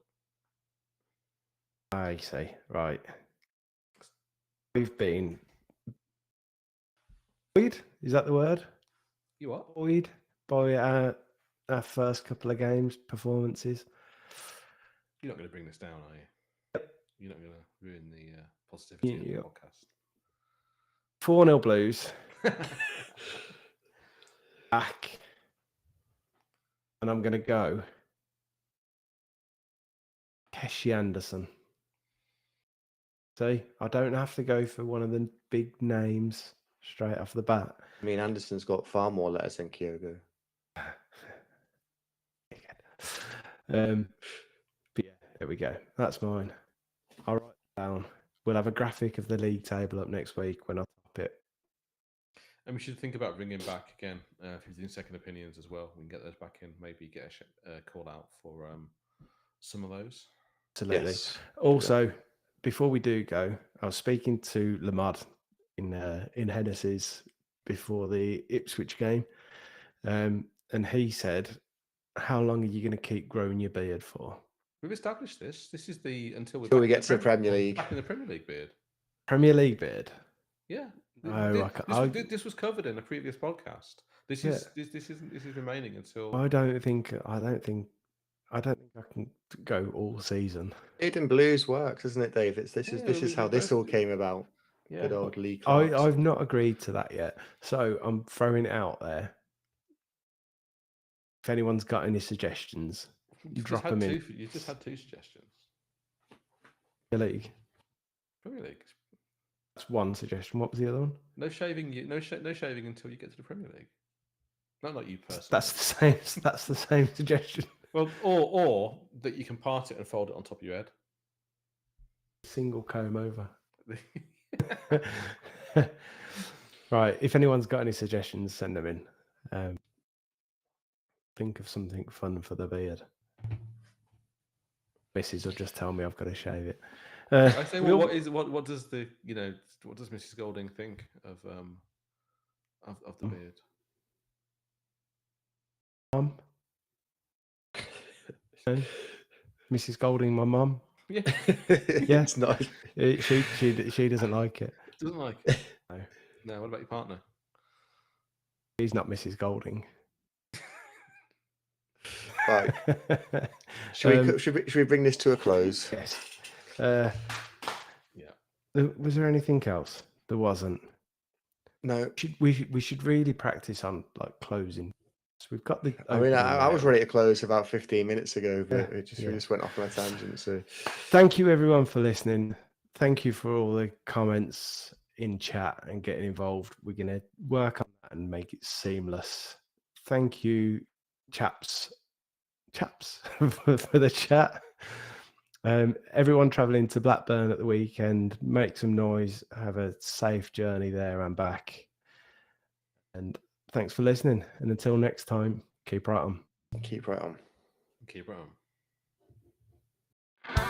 [SPEAKER 1] I see. Right. We've been buoyed. Is that the word?
[SPEAKER 3] You what?
[SPEAKER 1] Buoyed by our first couple of games performances.
[SPEAKER 3] You're not going to bring this down, are you?
[SPEAKER 1] Yep.
[SPEAKER 3] You're not going to ruin the positivity of the
[SPEAKER 1] Yep.
[SPEAKER 3] podcast.
[SPEAKER 1] 4-0 Blues. Back. And I'm going to go Keshi Anderson. See, I don't have to go for one of the big names straight off the bat.
[SPEAKER 2] I mean, Anderson's got far more letters than Kyogo.
[SPEAKER 1] But yeah, there we go. That's mine. I'll write it down. We'll have a graphic of the league table up next week when I top it.
[SPEAKER 3] And we should think about bringing back again, if you're doing second opinions as well, we can get those back in, maybe get a call out for some of those.
[SPEAKER 1] Absolutely.
[SPEAKER 2] Yes.
[SPEAKER 1] Also, before we do go, I was speaking to Lamad in Hennessy's before the Ipswich game, and he said, "How long are you going to keep growing your beard for?"
[SPEAKER 3] We've established this. This is until
[SPEAKER 2] we get to the Premier League.
[SPEAKER 3] Back in the Premier League beard.
[SPEAKER 1] Premier League beard.
[SPEAKER 3] Yeah.
[SPEAKER 1] This
[SPEAKER 3] was covered in a previous podcast. This is remaining until
[SPEAKER 1] I don't think I can go all season.
[SPEAKER 2] Eden Blues works, isn't it, Dave? This is how this all came about.
[SPEAKER 3] Yeah.
[SPEAKER 2] Good old Lee Clark.
[SPEAKER 1] I've not agreed to that yet, so I'm throwing it out there. If anyone's got any suggestions, drop them in.
[SPEAKER 3] You just had 2 suggestions.
[SPEAKER 1] Premier League.
[SPEAKER 3] Premier League.
[SPEAKER 1] That's one suggestion. What was the other one?
[SPEAKER 3] No shaving. No shaving until you get to the Premier League. Not you personally.
[SPEAKER 1] That's the same. That's the same suggestion.
[SPEAKER 3] Well, or that you can part it and fold it on top of your head.
[SPEAKER 1] Single comb over. Right. If anyone's got any suggestions, send them in. Think of something fun for the beard. Mrs. will just tell me I've got to shave it.
[SPEAKER 3] I say, well, what does Mrs. Golding think of the beard?
[SPEAKER 1] Mum? Mrs. Golding, my mum.
[SPEAKER 3] Yeah,
[SPEAKER 1] Yeah,
[SPEAKER 2] It's nice.
[SPEAKER 1] she doesn't like it.
[SPEAKER 3] doesn't like it.
[SPEAKER 1] No.
[SPEAKER 3] No. What about your partner?
[SPEAKER 1] She's not Mrs. Golding.
[SPEAKER 2] Right. Should we bring this to a close?
[SPEAKER 1] Yes.
[SPEAKER 3] Yeah.
[SPEAKER 1] Was there anything else? There wasn't.
[SPEAKER 2] No.
[SPEAKER 1] We should really practice on like closing. So we've got the.
[SPEAKER 2] I mean, I was
[SPEAKER 1] opening
[SPEAKER 2] ready to close about 15 minutes ago, but
[SPEAKER 1] Yeah,
[SPEAKER 2] we just went off on a tangent. So
[SPEAKER 1] Thank you everyone for listening. Thank you for all the comments in chat and getting involved. We're going to work on that and make it seamless. Thank you, chaps for the chat. Everyone traveling to Blackburn at the weekend, make some noise, have a safe journey there and back. And thanks for listening. And until next time, keep right on.
[SPEAKER 2] keep right on.
[SPEAKER 3] Keep it on.